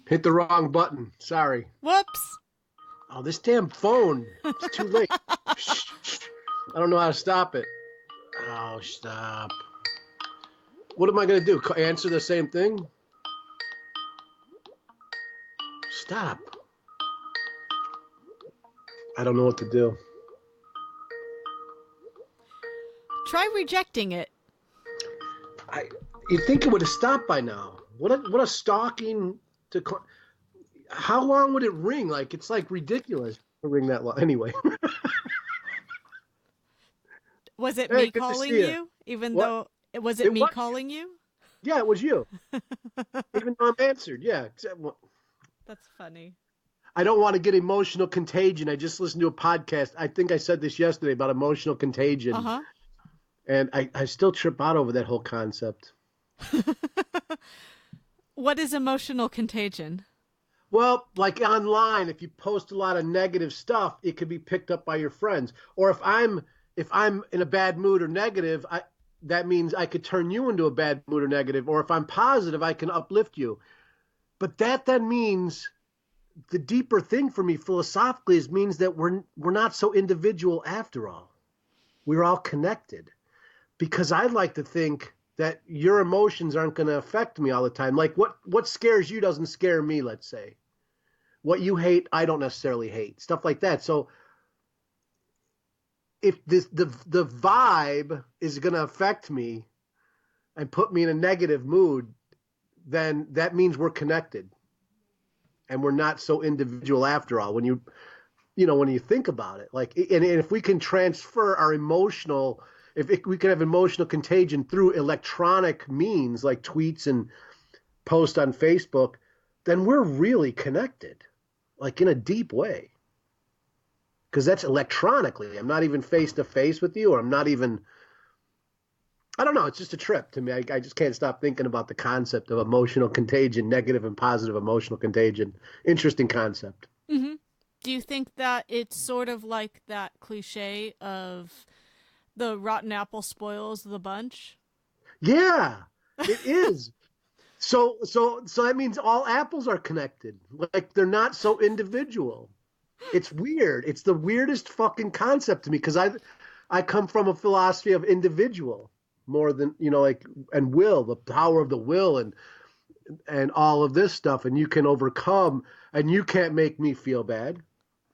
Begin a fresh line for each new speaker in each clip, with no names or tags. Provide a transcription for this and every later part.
Hit the wrong button. Sorry.
Whoops.
Oh, this damn phone. It's too late. Shh, shh. I don't know how to stop it. Oh, stop. What am I going to do? Answer the same thing? Stop. I don't know what to do.
Try rejecting it.
I. You'd think it would have stopped by now. What a stalking to. How long would it ring? Like, it's like ridiculous to ring that long. Anyway.
Was it
Hey,
me
good to
calling
see you.
you? Even
What?
though was it
It
me
was.
calling you?
Yeah, it was you. Even though I'm answered. Yeah.
That's funny.
I don't want to get emotional contagion. I just listened to a podcast. I think I said this yesterday about emotional contagion.
Uh-huh.
And I still trip out over that whole concept.
What is emotional contagion?
Well, like online, if you post a lot of negative stuff, it could be picked up by your friends. Or if I'm in a bad mood or negative, that means I could turn you into a bad mood or negative. Or if I'm positive, I can uplift you. But that then means the deeper thing for me philosophically is means that we're not so individual after all. We're all connected. Because I like to think that your emotions aren't going to affect me all the time. Like what scares you doesn't scare me, let's say. What you hate, I don't necessarily hate. Stuff like that. So if the vibe is going to affect me and put me in a negative mood, then that means we're connected. And we're not so individual after all. When you think about it, like, and if we can transfer our emotional, we can have emotional contagion through electronic means like tweets and posts on Facebook, then we're really connected, like in a deep way. Because that's electronically. I'm not even face to face with you, or I'm not even. I don't know. It's just a trip to me. I just can't stop thinking about the concept of emotional contagion, negative and positive emotional contagion. Interesting concept.
Mm-hmm. Do you think that it's sort of like that cliche of the rotten apple spoils the bunch?
Yeah, it is. So that means all apples are connected. Like they're not so individual. It's weird. It's the weirdest fucking concept to me because I come from a philosophy of individual more than like and will, the power of the will and all of this stuff, and you can overcome and you can't make me feel bad.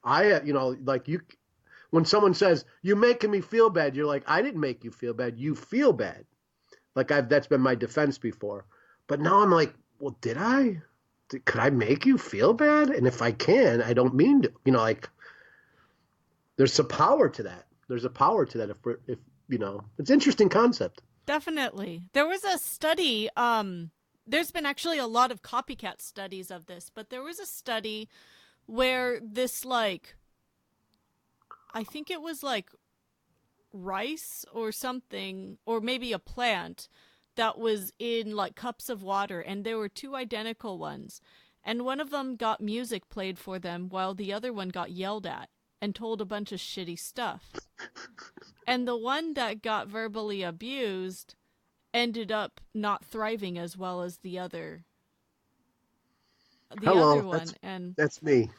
Like you when someone says you're making me feel bad, you're like, I didn't make you feel bad. You feel bad. Like that's been my defense before. But now I'm like, well, did I? Could I make you feel bad? And if I can, I don't mean to. Like there's a power to that. There's a power to that. If it's an interesting concept.
Definitely. There was a study, there's been actually a lot of copycat studies of this, but there was a study where this like I think it was like rice or something, or maybe a plant that was in like cups of water, and there were two identical ones. And one of them got music played for them while the other one got yelled at and told a bunch of shitty stuff. And the one that got verbally abused ended up not thriving as well as the other
Hello,
one. And
that's me.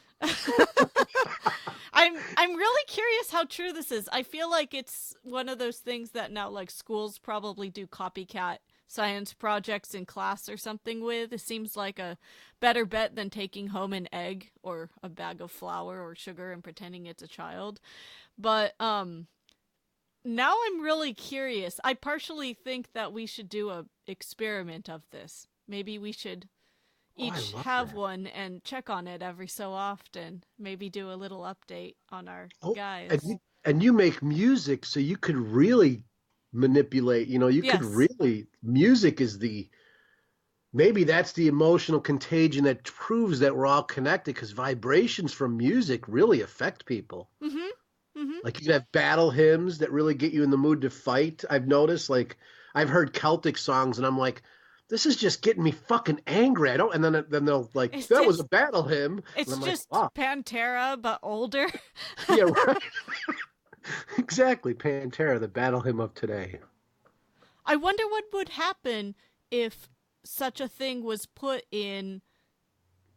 I'm really curious how true this is. I feel like it's one of those things that now like schools probably do copycat science projects in class or something with. It seems like a better bet than taking home an egg or a bag of flour or sugar and pretending it's a child. But now I'm really curious. I partially think that we should do a experiment of this. Maybe we should
Oh, I
each
love
have
that.
one and check on it every so often. Maybe do a little update on our
Oh, and
guys.
you make music, so you could really manipulate. You could
Yes.
really. Music is maybe that's the emotional contagion that proves that we're all connected because vibrations from music really affect people.
Mhm. Mhm.
Like you can have battle hymns that really get you in the mood to fight. I've noticed, like, I've heard Celtic songs and I'm like, this is just getting me fucking angry. I don't, and then they'll like,
It's
that was a
just
battle hymn, and
it's
I'm like,
just
wow,
Pantera but older.
yeah, right, exactly. Pantera, the battle hymn of today.
I wonder what would happen if such a thing was put in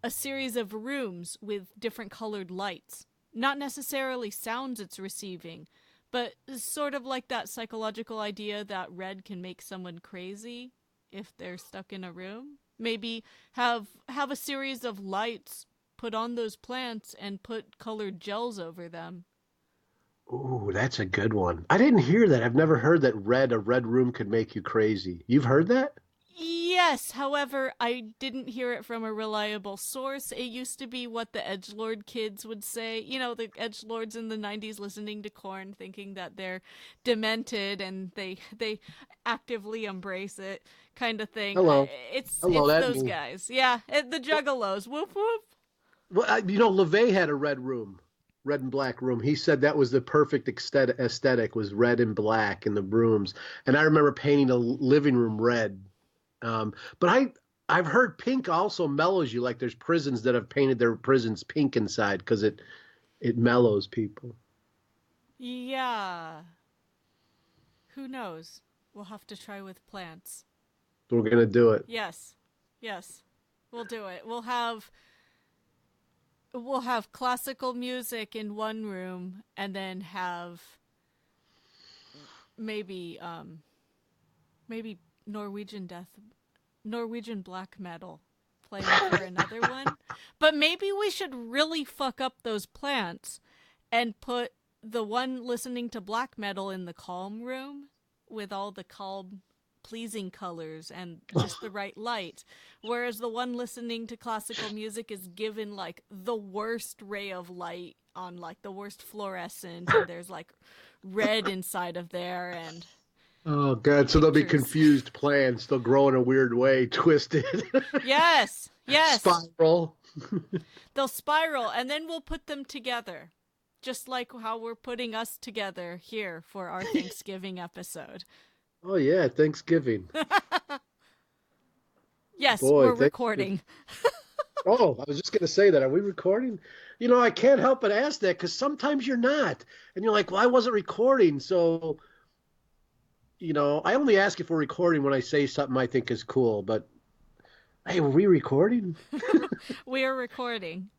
a series of rooms with different colored lights. Not necessarily sounds it's receiving, but sort of like that psychological idea that red can make someone crazy if they're stuck in a room. Maybe have a series of lights put on those plants and put colored gels over them.
Ooh, that's a good one. I didn't hear that. I've never heard that a red room could make you crazy. You've heard that?
Yes, however, I didn't hear it from a reliable source. It used to be what the edgelord kids would say. You know, the edgelords in the 90s listening to Korn thinking that they're demented and they actively embrace it kind of thing.
Hello. Hello,
It's
that
those
me.
guys. Yeah, the juggalos. Whoop whoop.
Well, LeVay had a red room, red and black room. He said that was the perfect aesthetic was red and black in the rooms. And I remember painting a living room red. But I've heard pink also mellows you. Like there's prisons that have painted their prisons pink inside because it mellows people.
Yeah. Who knows? We'll have to try with plants.
We're gonna do it.
Yes. Yes. We'll do it. We'll have classical music in one room and then have maybe maybe Norwegian black metal playing for another one. But maybe we should really fuck up those plants and put the one listening to black metal in the calm room with all the calm pleasing colors and just the right light, whereas the one listening to classical music is given like the worst ray of light on like the worst fluorescent, and there's like red inside of there and
Oh God! So they'll be
pictures.
confused plants. They'll grow in a weird way, twisted.
Yes, yes.
Spiral.
They'll spiral, and then we'll put them together, just like how we're putting us together here for our Thanksgiving episode.
Oh yeah, Thanksgiving.
Yes,
Boy,
we're recording.
Oh, I was just gonna say that. Are we recording? I can't help but ask that because sometimes you're not, and you're like, "Well, I wasn't recording." So, I only ask if we're recording when I say something I think is cool. But hey, were we recording?
We are recording.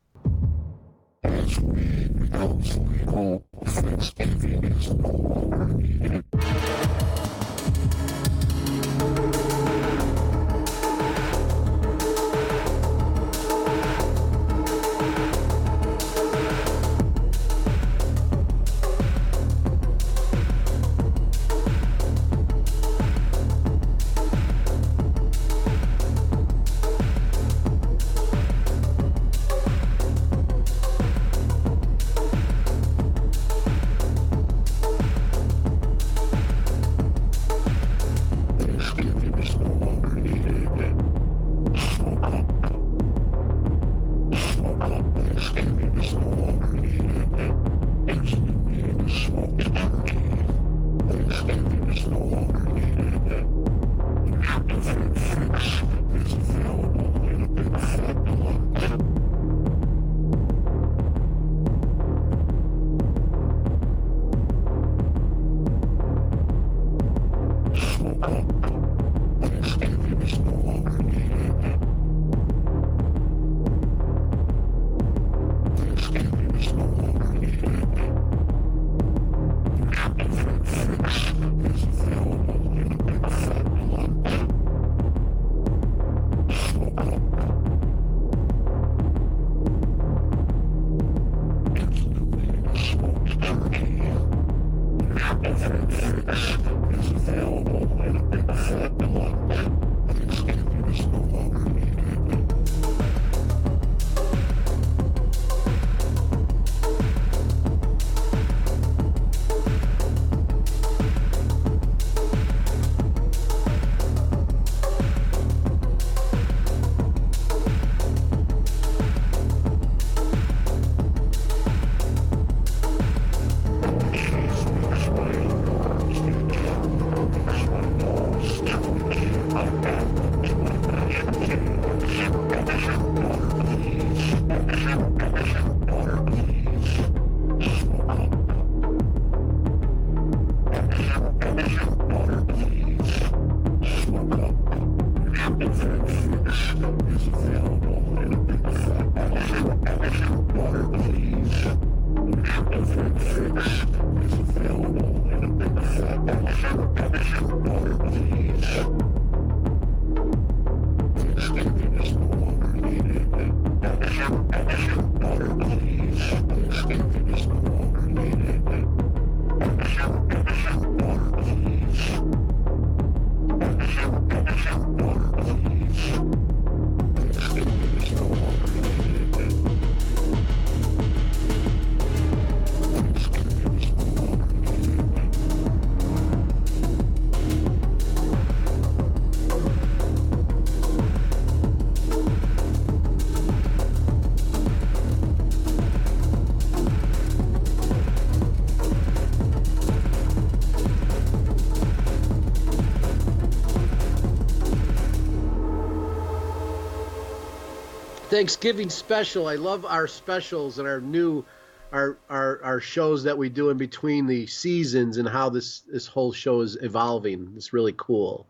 Thanksgiving special. I love our specials and our new our shows that we do in between the seasons and how this whole show is evolving. It's really cool.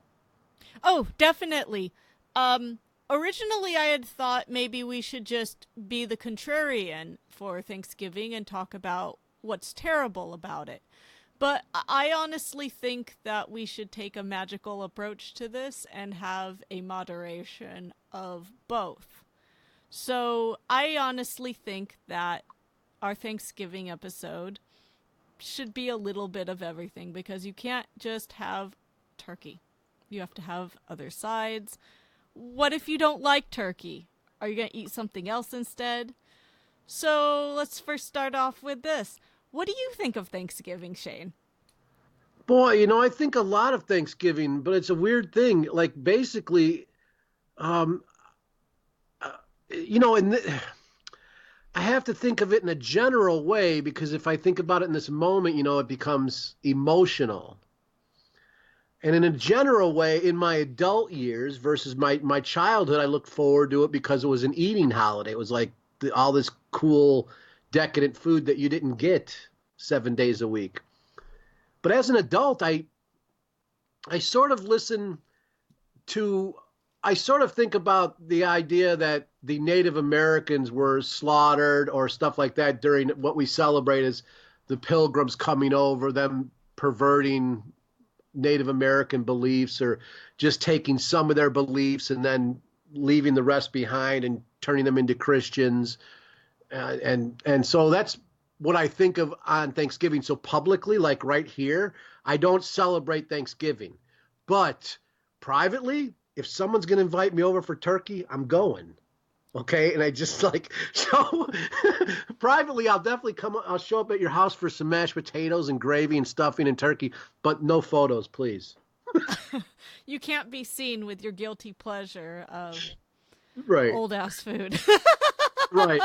Oh, definitely. Originally I had thought maybe we should just be the contrarian for Thanksgiving and talk about what's terrible about it. But I honestly think that we should take a magical approach to this and have a moderation of both. So I honestly think that our Thanksgiving episode should be a little bit of everything because you can't just have turkey. You have to have other sides. What if you don't like turkey? Are you going to eat something else instead? So let's first start off with this. What do you think of Thanksgiving, Shane?
Boy, I think a lot of Thanksgiving, but it's a weird thing. Like basically, um, uh, and I have to think of it in a general way because if I think about it in this moment, it becomes emotional. And in a general way, in my adult years versus my childhood, I looked forward to it because it was an eating holiday. It was like all this cool, decadent food that you didn't get 7 days a week. But as an adult, I sort of listen to, I sort of think about the idea that the Native Americans were slaughtered or stuff like that during what we celebrate as the pilgrims coming over, them perverting Native American beliefs or just taking some of their beliefs and then leaving the rest behind and turning them into Christians. And so that's what I think of on Thanksgiving. So publicly, like right here, I don't celebrate Thanksgiving. But privately, if someone's going to invite me over for turkey, I'm going. Okay. And I just so privately, I'll definitely I'll show up at your house for some mashed potatoes and gravy and stuffing and turkey, but no photos, please.
You can't be seen with your guilty pleasure of
Right.
old ass food.
Right.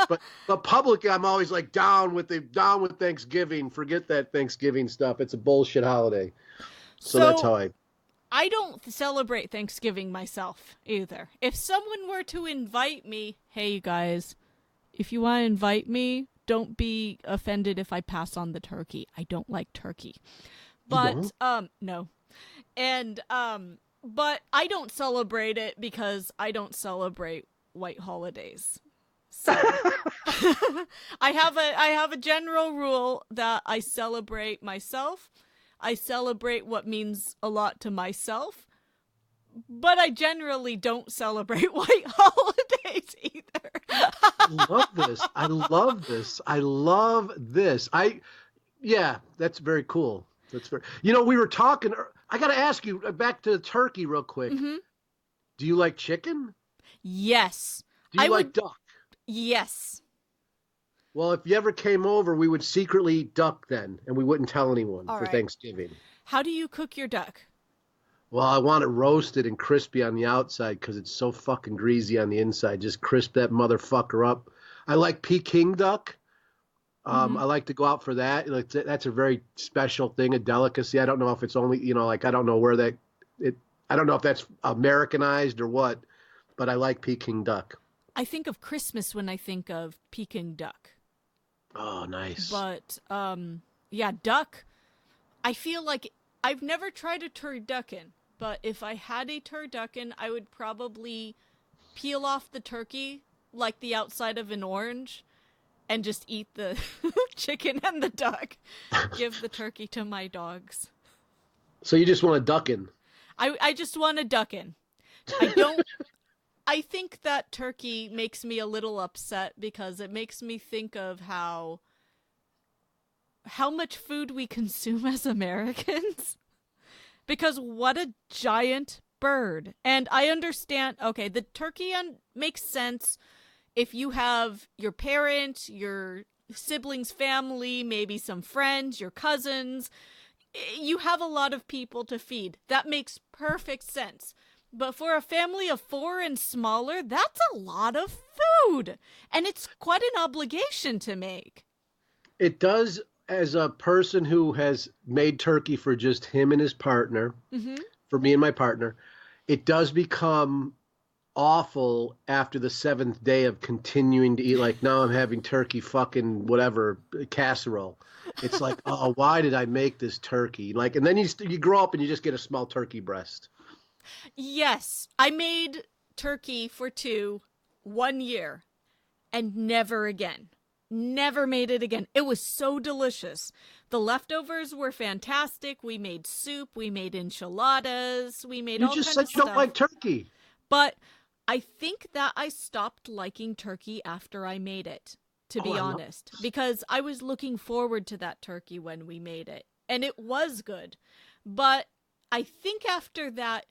But publicly, I'm always like down with Thanksgiving. Forget that Thanksgiving stuff. It's a bullshit holiday. So that's how
I don't celebrate Thanksgiving myself either. If someone were to invite me, hey, you guys, if you want to invite me, don't be offended if I pass on the turkey. I don't like turkey. But, no. And, but I don't celebrate it because I don't celebrate white holidays. So I have a general rule that I celebrate myself. I celebrate what means a lot to myself, but I generally don't celebrate white holidays either.
I love this. I love this. I love this. Yeah, that's very cool. That's very, we were talking, I got to ask you back to the turkey real quick.
Mm-hmm.
Do you like chicken?
Yes.
Do you like duck?
Yes.
Well, if you ever came over, we would secretly eat duck then, and we wouldn't tell anyone for Thanksgiving.
How do you cook your duck?
Well, I want it roasted and crispy on the outside because it's so fucking greasy on the inside. Just crisp that motherfucker up. I like Peking duck. I like to go out for that. That's a very special thing, a delicacy. I don't know if it's only, I don't know where I don't know if that's Americanized or what, but I like Peking duck.
I think of Christmas when I think of Peking duck.
Oh, nice.
But, yeah, duck. I feel like I've never tried a turducken, but if I had a turducken, I would probably peel off the turkey like the outside of an orange and just eat the chicken and the duck. Give the turkey to my dogs.
So you just want a duckin'?
I just want a duckin'. I think that turkey makes me a little upset because it makes me think of how much food we consume as Americans. Because what a giant bird. And I understand, okay, the turkey makes sense if you have your parent, your siblings, family, maybe some friends, your cousins. You have a lot of people to feed. That makes perfect sense. But for a family of 4 and smaller, that's a lot of food. And it's quite an obligation to make.
It does, as a person who has made turkey for just him and his partner, for me and my partner, it does become awful after the seventh day of continuing to eat. Like now I'm having turkey fucking whatever casserole. It's like, oh, why did I make this turkey? Like, and then you grow up and you just get a small turkey breast.
Yes, I made turkey for two 1 year and never again. Never made it again. It was so delicious. The leftovers were fantastic. We made soup, we made enchiladas, we made
You
all
just
kind
said
of
you don't
stuff.
like turkey.
But I think that I stopped liking turkey after I made it, to
Oh,
be
I love
honest,
this.
because I was looking forward to that turkey when we made it, and it was good. But I think after that,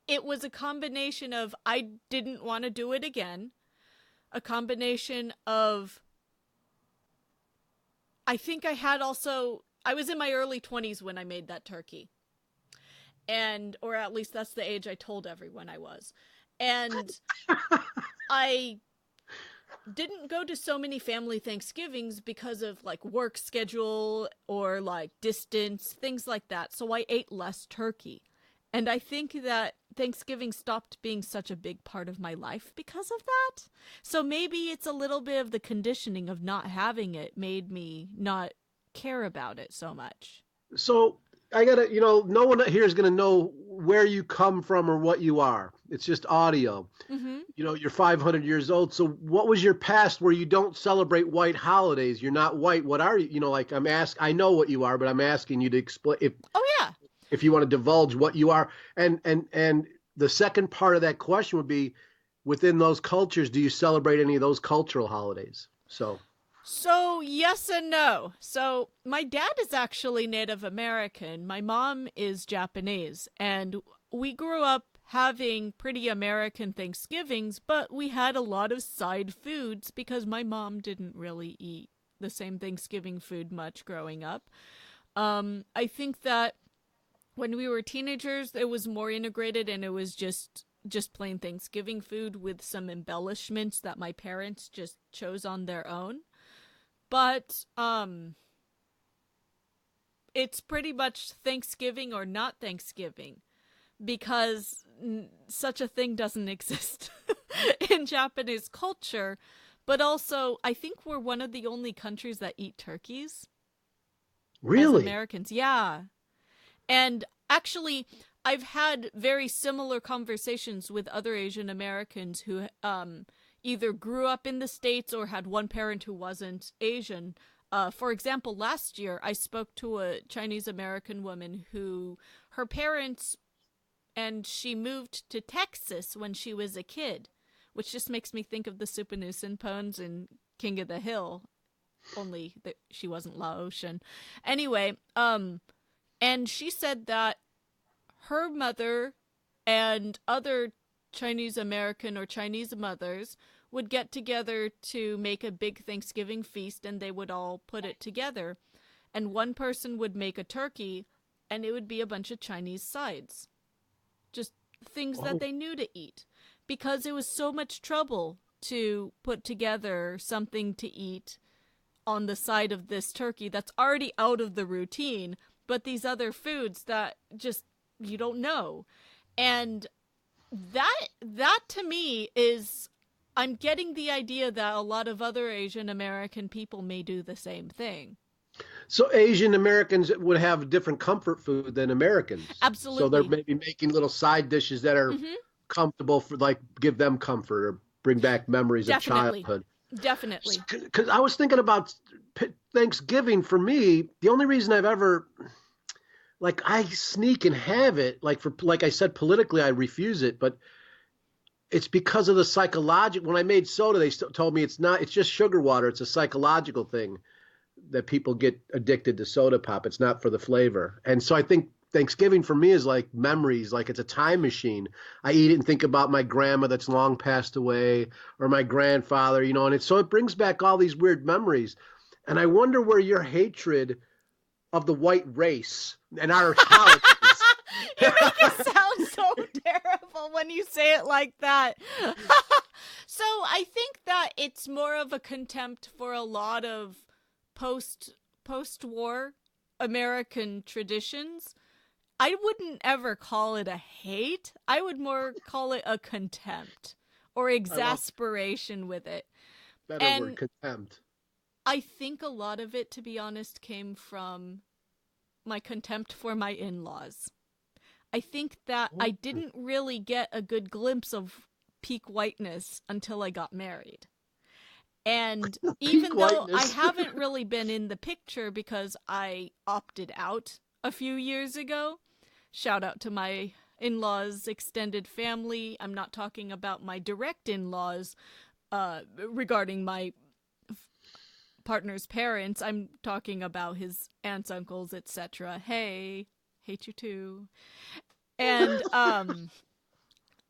it was a combination of I didn't want to do it again, a combination of I think I had also I was in my early 20s when I made that turkey. And or at least that's the age I told everyone I was. And I didn't go to so many family Thanksgivings because of like work schedule or like distance, things like that. So I ate less turkey. And I think that Thanksgiving stopped being such a big part of my life because of that. So maybe it's a little bit of the conditioning of not having it made me not care about it so much.
So I gotta, no one here is gonna know where you come from or what you are. It's just audio.
Mm-hmm.
You're 500 years old. So what was your past where you don't celebrate white holidays? You're not white. What are you? Like I know what you are, but I'm asking you to explain
Oh yeah.
if you want to divulge what you are. And the second part of that question would be within those cultures, do you celebrate any of those cultural holidays? So
So, yes and no. So, my dad is actually Native American. My mom is Japanese. And we grew up having pretty American Thanksgivings, but we had a lot of side foods because my mom didn't really eat the same Thanksgiving food much growing up. I think that when we were teenagers, it was more integrated and it was just plain Thanksgiving food with some embellishments that my parents just chose on their own. But it's pretty much Thanksgiving or not Thanksgiving because such a thing doesn't exist in Japanese culture. But also, I think we're one of the only countries that eat turkeys as
really,
Americans. Yeah. And actually, I've had very similar conversations with other Asian Americans who either grew up in the States or had one parent who wasn't Asian. For example, last year I spoke to a Chinese American woman who her parents and she moved to Texas when she was a kid, which just makes me think of the Supanusin Pones in King of the Hill, only that she wasn't Laotian. Anyway, and she said that her mother and other Chinese American or Chinese mothers would get together to make a big Thanksgiving feast and they would all put it together. And one person would make a turkey and it would be a bunch of Chinese sides. Just things that
oh,
they knew to eat. Because it was so much trouble to put together something to eat on the side of this turkey that's already out of the routine, but these other foods that just you don't know. And that to me is I'm getting the idea that a lot of other Asian American people may do the same thing.
so Asian Americans would have different comfort food than Americans. So they're
Absolutely.
maybe making little side dishes that are
Mhm.
comfortable for like give them comfort or bring back memories of
Definitely.
childhood.
Definitely.
Because I was thinking about Thanksgiving for me, the only reason I've ever like I sneak and have it like I said politically I refuse it, but it's because of the psychological. When I made soda, they told me it's not. It's just sugar water. It's a psychological thing that people get addicted to soda pop. It's not for the flavor. And so I think Thanksgiving for me is like memories, like it's a time machine. I eat it and think about my grandma that's long passed away or my grandfather, and it brings back all these weird memories. And I wonder where your hatred of the white race and our holidays.
You make it sound so terrible when you say it like that. So I think that it's more of a contempt for a lot of post war American traditions. I wouldn't ever call it a hate. I would more call it a contempt or
I love
exasperation with it.
better word,
And
contempt.
I think a lot of it, to be honest, came from my contempt for my in-laws. I think that I didn't really get a good glimpse of peak whiteness until I got married. And
Peak
even though I
whiteness.
haven't really been in the picture because I opted out a few years ago, shout out to my in-laws' extended family. I'm not talking about my direct in-laws regarding my partner's parents. I'm talking about his aunts, uncles, etc. Hey, hate you too. And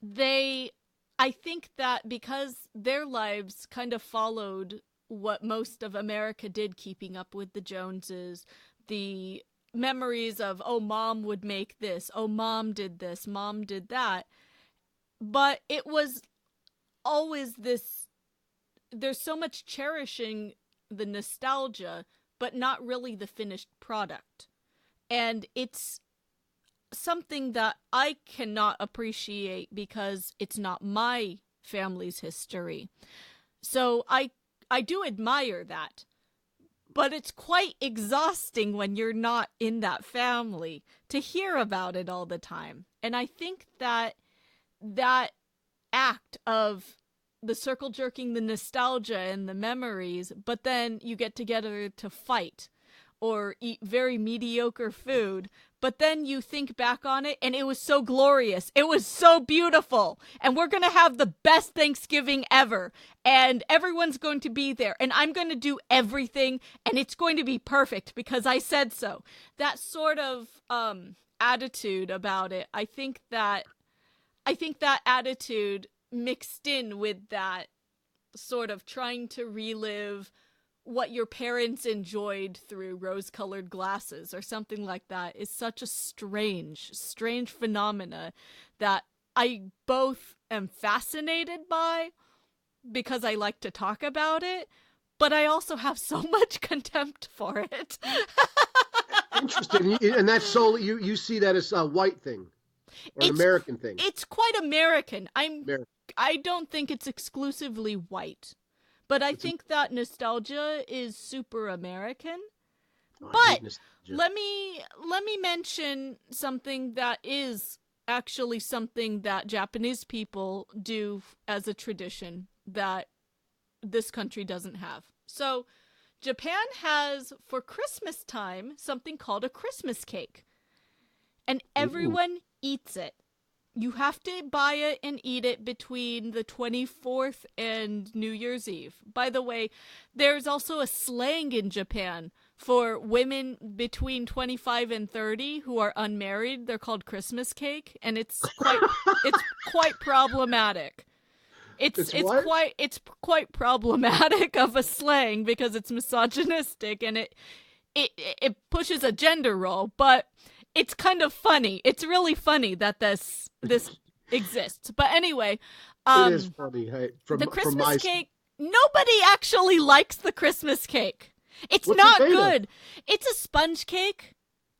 they, I think that because their lives kind of followed what most of America did, keeping up with the Joneses, the memories of, oh, mom would make this, oh, mom did this, mom did that. But it was always this, there's so much cherishing the nostalgia, but not really the finished product. And it's something that I cannot appreciate because it's not my family's history. So I do admire that. But it's quite exhausting when you're not in that family to hear about it all the time. And I think that that act of the circle jerking, the nostalgia and the memories, but then you get together to fight or eat very mediocre food, but then you think back on it and it was so glorious. It was so beautiful. And we're going to have the best Thanksgiving ever. And everyone's going to be there. And I'm going to do everything. And it's going to be perfect because I said so. That sort of attitude about it, I think that attitude mixed in with that sort of trying to relive what your parents enjoyed through rose-colored glasses or something like that is such a strange phenomena that I both am fascinated by because I like to talk about it, but I also have so much contempt for it.
Interesting. And that's solely, you see that as a white thing or an American thing.
It's quite American.
American.
I don't think it's exclusively white. But I think that nostalgia is super American.
Oh,
but let me mention something that is actually something that Japanese people do as a tradition that this country doesn't have. So Japan has, for Christmas time, something called a Christmas cake. And everyone eats it. You have to buy it and eat it between the 24th and New Year's Eve. By the way, there's also a slang in Japan for women between 25 and 30 who are unmarried. They're called Christmas cake, and it's quite problematic. It's quite problematic of a slang because it's misogynistic and it pushes a gender role, but it's kind of funny. It's really funny that this exists. But anyway,
it is funny. Hey,
the Christmas cake, nobody actually likes the Christmas cake. It's
What's
not
it made
good.
of?
It's a sponge cake.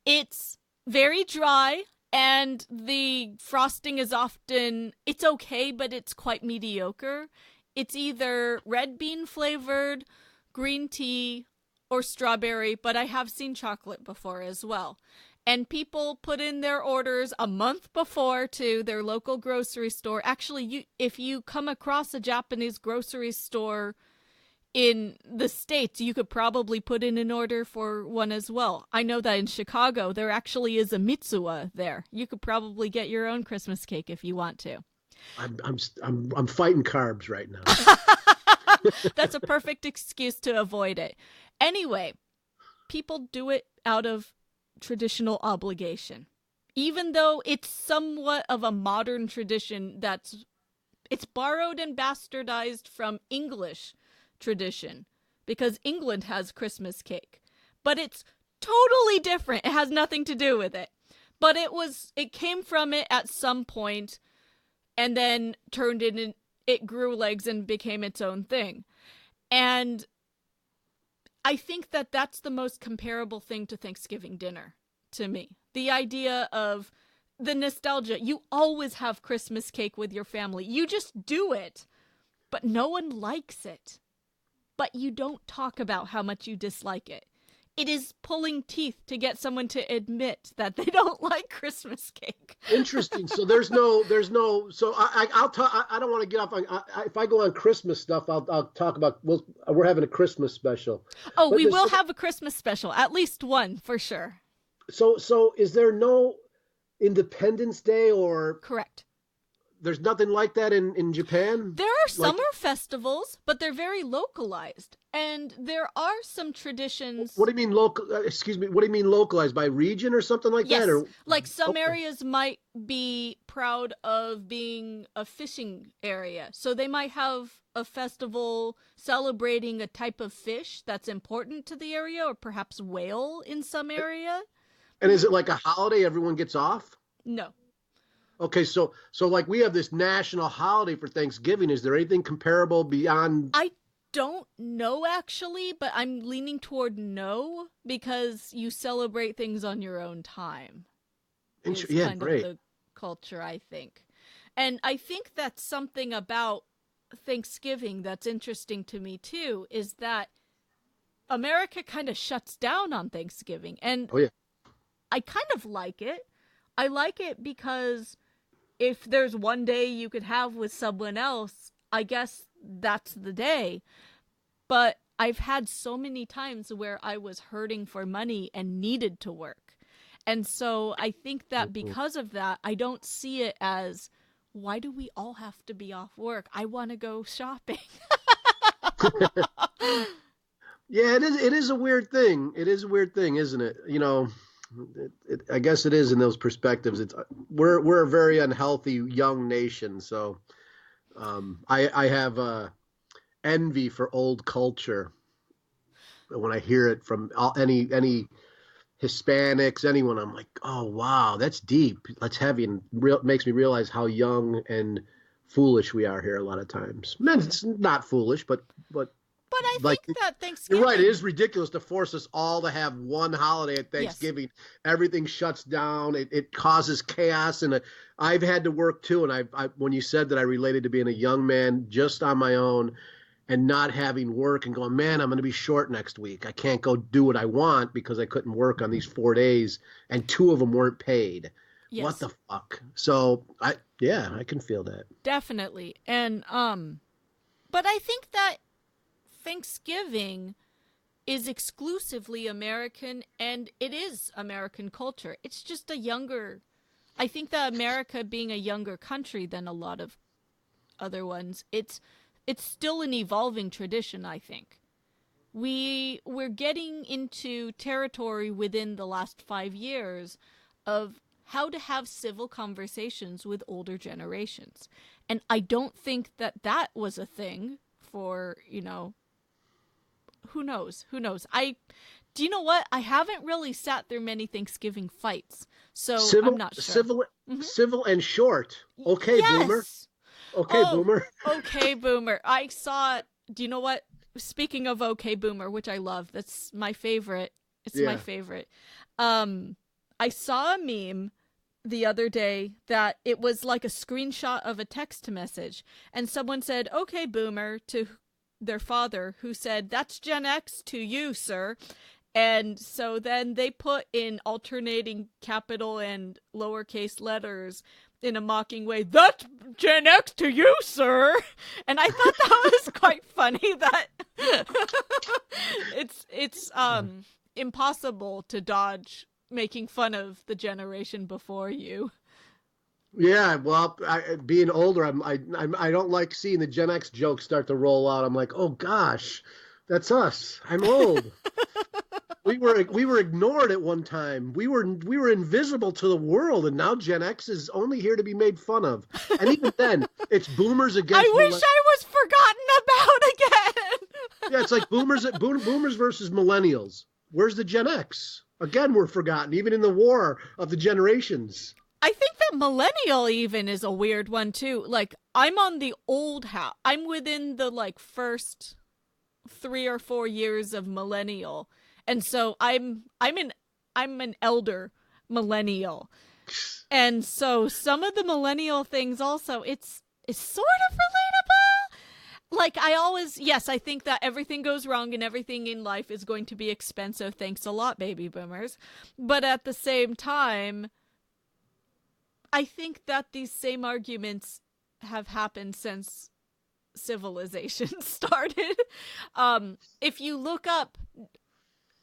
It's very dry, and the frosting is often, it's okay, but it's quite mediocre. It's either red bean flavored, green tea, or strawberry, but I have seen chocolate before as well. And people put in their orders a month before to their local grocery store. Actually, if you come across a Japanese grocery store in the States, you could probably put in an order for one as well. I know that in Chicago, there actually is a Mitsuwa there. You could probably get your own Christmas cake if you want to.
I'm fighting carbs right now.
That's a perfect excuse to avoid it. Anyway, people do it out of traditional obligation, even though it's somewhat of a modern tradition it's borrowed and bastardized from English tradition because England has Christmas cake, but it's totally different. It has nothing to do with it, but it came from it at some point and then it grew legs and became its own thing. And I think that that's the most comparable thing to Thanksgiving dinner to me. The idea of the nostalgia. You always have Christmas cake with your family. You just do it, but no one likes it. But you don't talk about how much you dislike it. It is pulling teeth to get someone to admit that they don't like Christmas cake.
Interesting. So there's no. So I'll talk. I don't want to get off. If I go on Christmas stuff, I'll talk about. We're having a Christmas special.
Oh, we will have a Christmas special, at least one for sure.
So is there no Independence Day or?
Correct.
There's nothing like that in Japan?
There are summer festivals, but they're very localized. And there are some traditions.
What do you mean local? Excuse me. What do you mean localized? By region or something like that? Or
like some areas might be proud of being a fishing area. So they might have a festival celebrating a type of fish that's important to the area, or perhaps whale in some area.
And is it like a holiday everyone gets off?
No.
Okay, so like we have this national holiday for Thanksgiving. Is there anything comparable beyond?
I don't know actually, but I'm leaning toward no, because you celebrate things on your own time.
Yeah, great.
Of the culture, I think. And I think that's something about Thanksgiving that's interesting to me too, is that America kind of shuts down on Thanksgiving. And
oh, yeah.
I kind of like it. I like it because if there's one day you could have with someone else, I guess that's the day. But I've had so many times where I was hurting for money and needed to work. And so I think that because of that, I don't see it as, why do we all have to be off work? I want to go shopping.
Yeah, it is a weird thing. It is a weird thing, isn't it? You know, I guess it is in those perspectives. We're a very unhealthy young nation, so I have envy for old culture when I hear it from any Hispanics, anyone. I'm like, oh wow, that's deep, that's heavy, and makes me realize how young and foolish we are here a lot of times. Man, it's not foolish, but
I
like,
think that Thanksgiving...
You're right. It is ridiculous to force us all to have one holiday at Thanksgiving. Yes. Everything shuts down. It causes chaos. And I've had to work too. And I when you said that, I related to being a young man just on my own and not having work and going, man, I'm going to be short next week. I can't go do what I want because I couldn't work on these 4 days and 2 of them weren't paid. Yes. What the fuck? So I can feel that.
Definitely. And, but I think that Thanksgiving is exclusively American, and it is American culture. It's just I think that America being a younger country than a lot of other ones, it's still an evolving tradition, I think. We're getting into territory within the last 5 years of how to have civil conversations with older generations. And I don't think that was a thing for, who knows? Do you know what? I haven't really sat through many Thanksgiving fights, so I'm not sure.
Civil and short. Okay, yes. Boomer. Okay, Boomer.
Okay, Boomer. I saw, do you know what? Speaking of Okay, Boomer, which I love, that's my favorite. It's my favorite. I saw a meme the other day that it was like a screenshot of a text message, and someone said, okay, Boomer, to their father, who said, that's Gen X to you, sir. And so then they put in alternating capital and lowercase letters in a mocking way, that's Gen X to you, sir. And I thought that was quite funny that it's impossible to dodge making fun of the generation before you.
Yeah, well, being older, I don't like seeing the Gen X jokes start to roll out. I'm like, oh gosh, that's us. I'm old. we were ignored at one time. We were invisible to the world, and now Gen X is only here to be made fun of. And even then, it's boomers against.
I wish I was forgotten about again.
Yeah, it's like boomers versus millennials. Where's the Gen X? Again, we're forgotten, even in the war of the generations.
I think that millennial even is a weird one too. Like, I'm on the old house. I'm within the first 3 or 4 years of millennial. And so I'm an elder millennial. And so some of the millennial things also, it's sort of relatable. Like yes, I think that everything goes wrong and everything in life is going to be expensive. Thanks a lot, baby boomers. But at the same time, I think that these same arguments have happened since civilization started. If you look up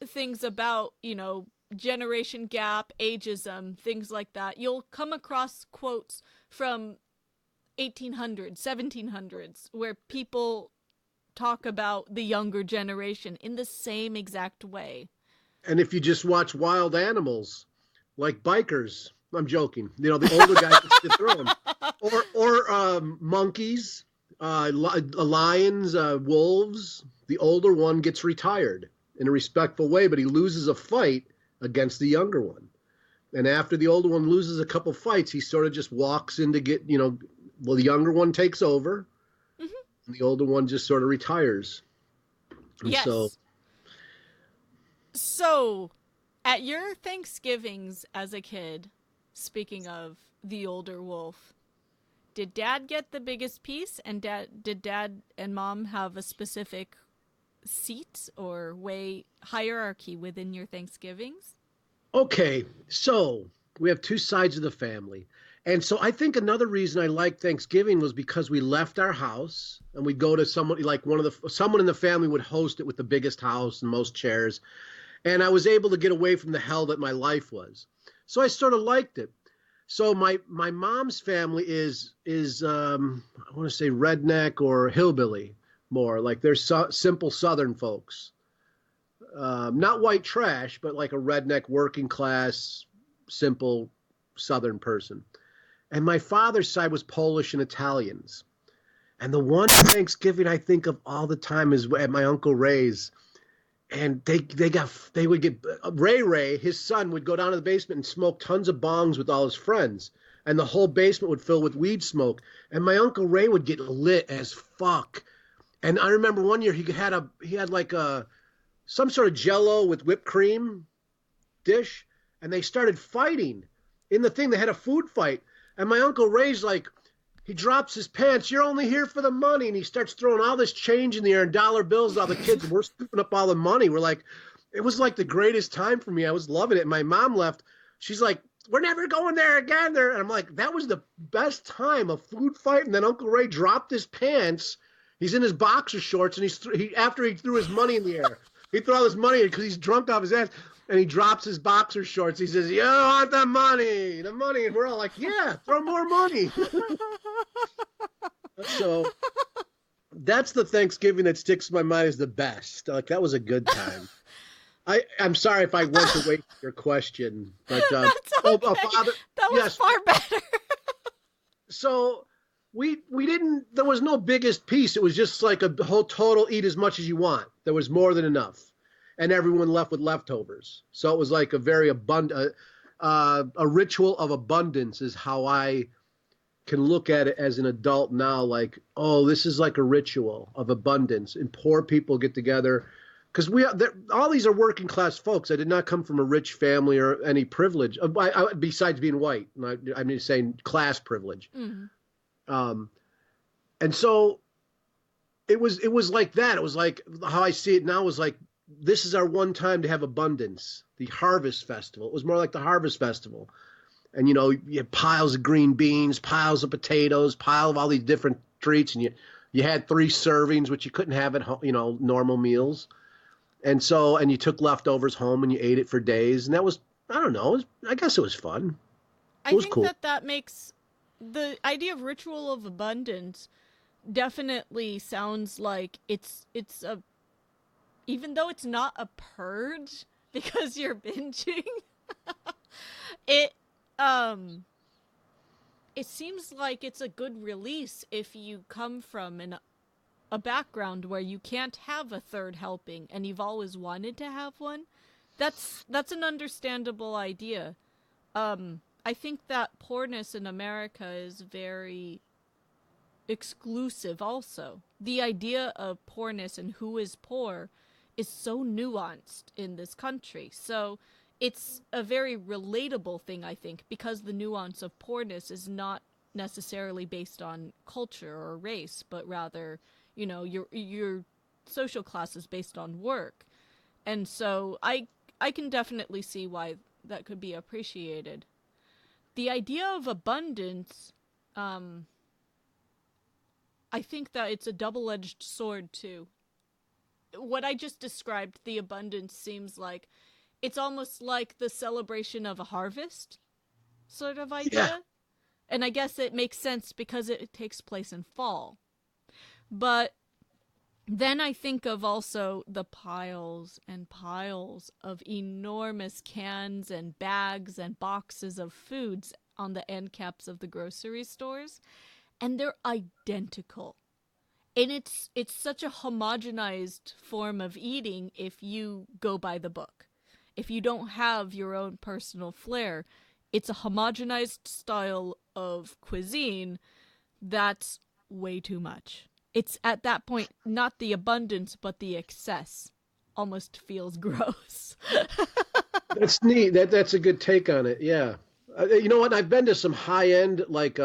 things about, generation gap, ageism, things like that, you'll come across quotes from 1800s, 1700s, where people talk about the younger generation in the same exact way.
And if you just watch wild animals, like bikers, I'm joking. The older guy gets the throne, or monkeys, lions, wolves. The older one gets retired in a respectful way, but he loses a fight against the younger one. And after the older one loses a couple fights, he sort of just walks in to get, the younger one takes over, and the older one just sort of retires. And
yes. So, at your Thanksgivings as a kid, speaking of the older wolf, did Dad get the biggest piece? And did Dad and Mom have a specific seat or hierarchy within your Thanksgivings?
Okay, so we have two sides of the family. And so I think another reason I liked Thanksgiving was because we left our house and we'd go to someone, like someone in the family would host it with the biggest house and most chairs. And I was able to get away from the hell that my life was. So I sort of liked it. So my mom's family is I want to say redneck or hillbilly more, like they're simple Southern folks. Not white trash, but like a redneck working class, simple Southern person. And my father's side was Polish and Italians. And the one Thanksgiving I think of all the time is at my Uncle Ray's. And they would get Ray, his son, would go down to the basement and smoke tons of bongs with all his friends. And the whole basement would fill with weed smoke. And my Uncle Ray would get lit as fuck. And I remember one year he had like some sort of Jello with whipped cream dish, and they started fighting in the thing. They had a food fight, and my Uncle Ray's like, he drops his pants. You're only here for the money, and he starts throwing all this change in the air and dollar bills at all the kids, and we're scooping up all the money. We're like, it was like the greatest time for me. I was loving it. And my mom left. She's like, we're never going there again. There, and I'm like, that was the best time, a food fight. And then Uncle Ray dropped his pants. He's in his boxer shorts, and after he threw his money in the air. He threw all his money in because he's drunk off his ass, and he drops his boxer shorts. He says, "You want the money, the money," and we're all like, "Yeah, throw more money." So that's the Thanksgiving that sticks in my mind as the best. Like, that was a good time. I'm sorry if I went away from your question, but
That's okay. That was far better.
So we didn't. There was no biggest piece. It was just like a whole total eat as much as you want. There was more than enough, and everyone left with leftovers. So it was like a very abundant, a ritual of abundance is how I can look at it as an adult now. Like, oh, this is like a ritual of abundance, and poor people get together. Because all these are working class folks. I did not come from a rich family or any privilege, besides being white. I'm just saying class privilege. Mm-hmm. And so it was like that. It was like how I see it now was like, this is our one time to have abundance. The Harvest Festival. It was more like the Harvest Festival. And, you had piles of green beans, piles of potatoes, pile of all these different treats. And you had 3 servings, which you couldn't have at home, normal meals. And you took leftovers home and you ate it for days. And that was, I don't know, I guess it was fun. It was cool.
I think that makes the idea of ritual of abundance definitely sounds like it's a, even though it's not a purge because you're binging, it seems like it's a good release if you come from a background where you can't have a third helping and you've always wanted to have one. That's an understandable idea. I think that poorness in America is very exclusive also. The idea of poorness and who is poor is so nuanced in this country. So it's a very relatable thing, I think, because the nuance of poorness is not necessarily based on culture or race, but rather, your social class is based on work. And so I can definitely see why that could be appreciated. The idea of abundance, um, I think that it's a double-edged sword too. What I just described, the abundance seems like it's almost like the celebration of a harvest sort of
Yeah.
idea. And I guess it makes sense because it takes place in fall. But then I think of also the piles and piles of enormous cans and bags and boxes of foods on the end caps of the grocery stores, and they're identical. And it's such a homogenized form of eating if you go by the book. If you don't have your own personal flair, it's a homogenized style of cuisine that's way too much. It's at that point not the abundance but the excess. Almost feels gross.
That's neat. That's a good take on it. Yeah. You know what? I've been to some high end like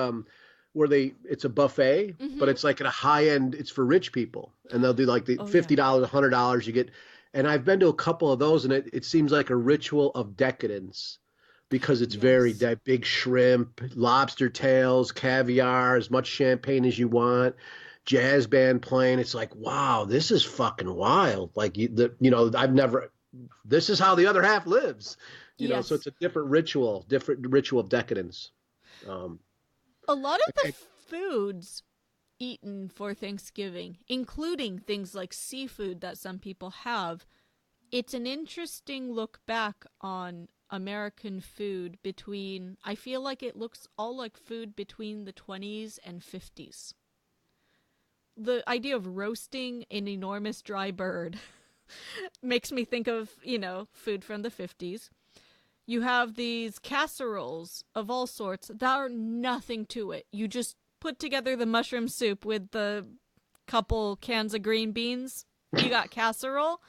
where it's a buffet, but
Mm-hmm.
it's like at a high end. It's for rich people, and they'll do like the
Oh yeah.
$50, $100 you get. And I've been to a couple of those, and it seems like a ritual of decadence because it's very
Yes.
big shrimp, lobster tails, caviar, as much champagne as you want, jazz band playing. It's like, wow, this is fucking wild. Like I've never. This is how the other half lives, So
Yes.
it's a different ritual of decadence. Um,
A lot of the
okay,
foods eaten for Thanksgiving, including things like seafood that some people have, it's an interesting look back on American food between, I feel like it looks all like food between the 20s and 50s. The idea of roasting an enormous dry bird makes me think of, food from the 50s. You have these casseroles of all sorts that are nothing to it. You just put together the mushroom soup with the couple cans of green beans. You got casserole.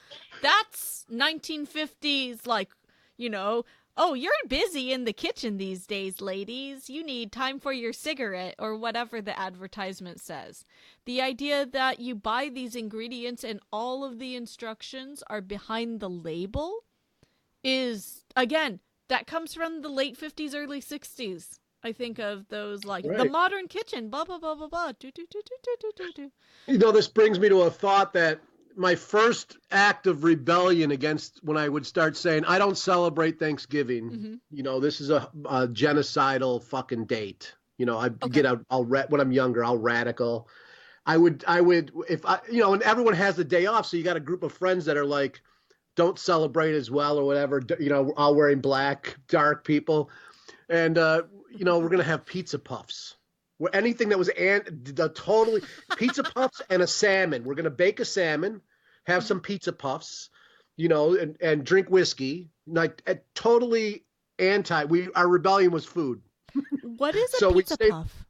That's 1950s, like, you know, oh, you're busy in the kitchen these days, ladies. You need time for your cigarette or whatever the advertisement says. The idea that you buy these ingredients and all of the instructions are behind the label is, again, that comes from the late 50s, early 60s. I think of those like the
right.
modern kitchen, blah, blah, blah, blah, blah. Do, do, do, do, do, do, do.
This brings me to a thought that my first act of rebellion against when I would start saying, I don't celebrate Thanksgiving.
Mm-hmm.
This is a genocidal fucking date. I
Okay.
get out, when I'm younger, I'll radical. If and everyone has the day off. So you got a group of friends that are like, don't celebrate as well or whatever, all wearing black, dark people. And, we're going to have pizza puffs. Where anything that was totally pizza puffs and a salmon. We're going to bake a salmon, have
Mm-hmm.
some pizza puffs, and drink whiskey. Like totally anti. Our rebellion was food.
What is a
So we
pizza
say,
puff?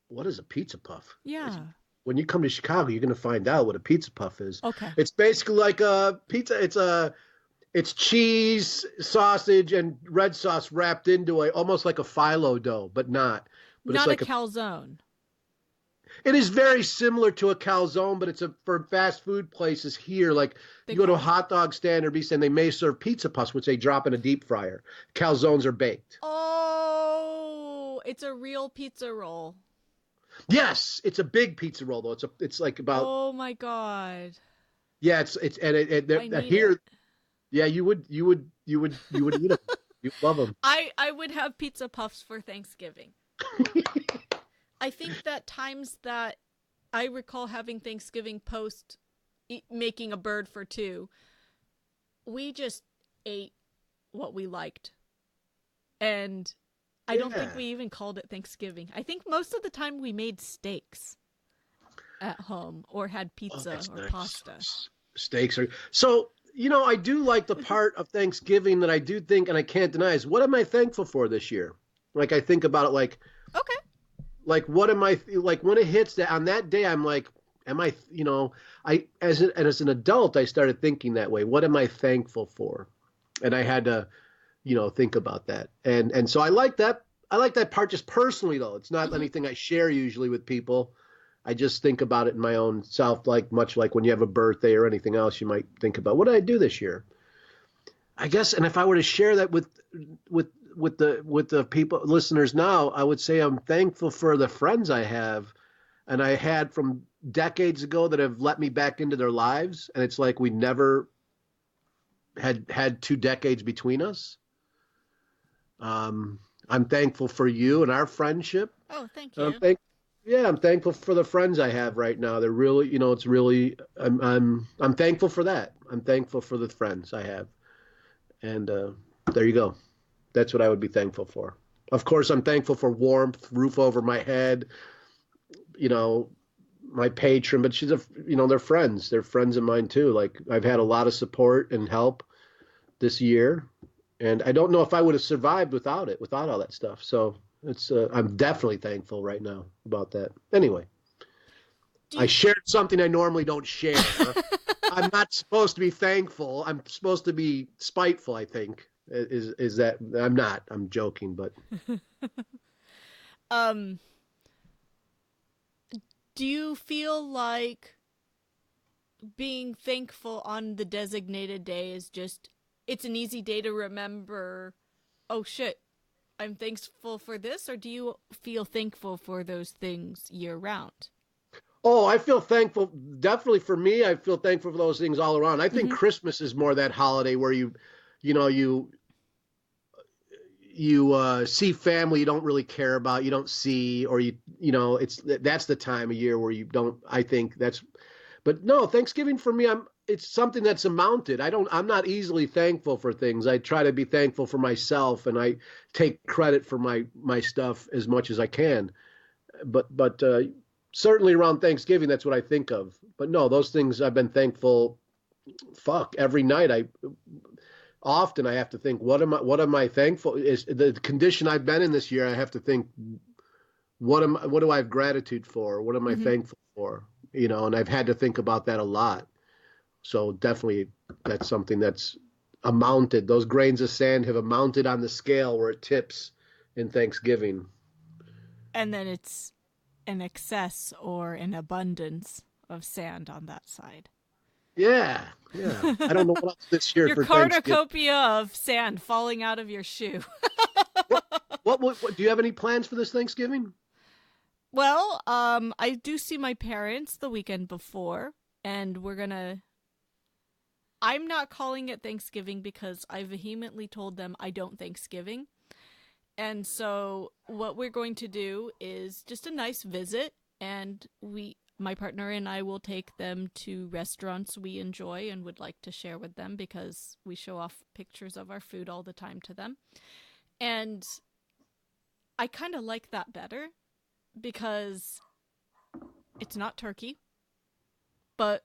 what is a pizza puff?
Yeah.
When you come to Chicago, you're going to find out what a pizza puff is.
Okay.
It's basically like a pizza. It's cheese, sausage, and red sauce wrapped into almost like a phyllo dough, but not. But it's
Not a
like
calzone.
it is very similar to a calzone, but for fast food places here. Like
They
you go to a
call it.
hot dog stand or beef stand, they may serve pizza puffs, which they drop in a deep fryer. Calzones are baked.
Oh, it's a real pizza roll.
Yes, it's a big pizza roll though. It's like about
Oh my god.
yeah. It's and
I need it.
here. Yeah, you would eat them. You love them.
I would have pizza puffs for Thanksgiving. I think that times that I recall having Thanksgiving post making a bird for two, we just ate what we liked. And I don't think
Yeah.
we even called it Thanksgiving. I think most of the time we made steaks at home or had
Oh,
pizza
that's
or
nice.
pasta.
Steaks are so. I do like the part of Thanksgiving that I do think, and I can't deny, is what am I thankful for this year? Like I think about it,
Okay.
like what am I like when it hits that on that day? I'm like, am I? I as an adult, I started thinking that way. What am I thankful for? And I had to, think about that. And so I like that. I like that part just personally, though. It's not
Hmm.
anything I share usually with people. I just think about it in my own self, like much like when you have a birthday or anything else, you might think about what did I do this year? I guess, and if I were to share that with with the people listeners now, I would say I'm thankful for the friends I have and I had from decades ago that have let me back into their lives, and it's like we never had 2 decades between us. Um, I'm thankful for you and our friendship.
Oh, thank
I'm
you.
thank Yeah, I'm thankful for the friends I have right now. They're really, it's really I'm thankful for that. I'm thankful for the friends I have. And there you go. That's what I would be thankful for. Of course, I'm thankful for warmth, roof over my head, you know, my patron, but they're friends. They're friends of mine too. Like I've had a lot of support and help this year, and I don't know if I would have survived without it, without all that stuff. So I'm definitely thankful right now about that. Anyway,
Do
I
you
shared something I normally don't share. I'm not supposed to be thankful. I'm supposed to be spiteful, I think. Is that I'm not. I'm joking, but
um do you feel like being thankful on the designated day is just it's an easy day to remember, oh shit, I'm thankful for this, or do you feel thankful for those things year round?
oh, I feel thankful. Definitely for me, I feel thankful for those things all around. I think
Mm-hmm.
Christmas is more that holiday where you know, you see family you don't really care about, you don't see, or it's that's the time of year where you don't. I think that's. But no, Thanksgiving for me, it's something that's amounted. I'm not easily thankful for things. I try to be thankful for myself, and I take credit for my stuff as much as I can. But certainly around Thanksgiving, that's what I think of. But no, those things I've been thankful. Fuck, every night I have to think, what am I thankful is the condition I've been in this year. I have to think, what do I have gratitude for? What am I
Mm-hmm.
thankful for? And I've had to think about that a lot. So definitely that's something that's amounted. Those grains of sand have amounted on the scale where it tips in Thanksgiving.
And then it's an excess or an abundance of sand on that side.
Yeah, yeah. I don't know what else this year
Your
for Thanksgiving.
cornucopia of sand falling out of your shoe.
What, what do you have any plans for this Thanksgiving?
Well, I do see my parents the weekend before, and we're gonna. I'm not calling it Thanksgiving because I vehemently told them I don't Thanksgiving. And so what we're going to do is just a nice visit, and my partner and I will take them to restaurants we enjoy and would like to share with them because we show off pictures of our food all the time to them. And I kind of like that better because it's not turkey, but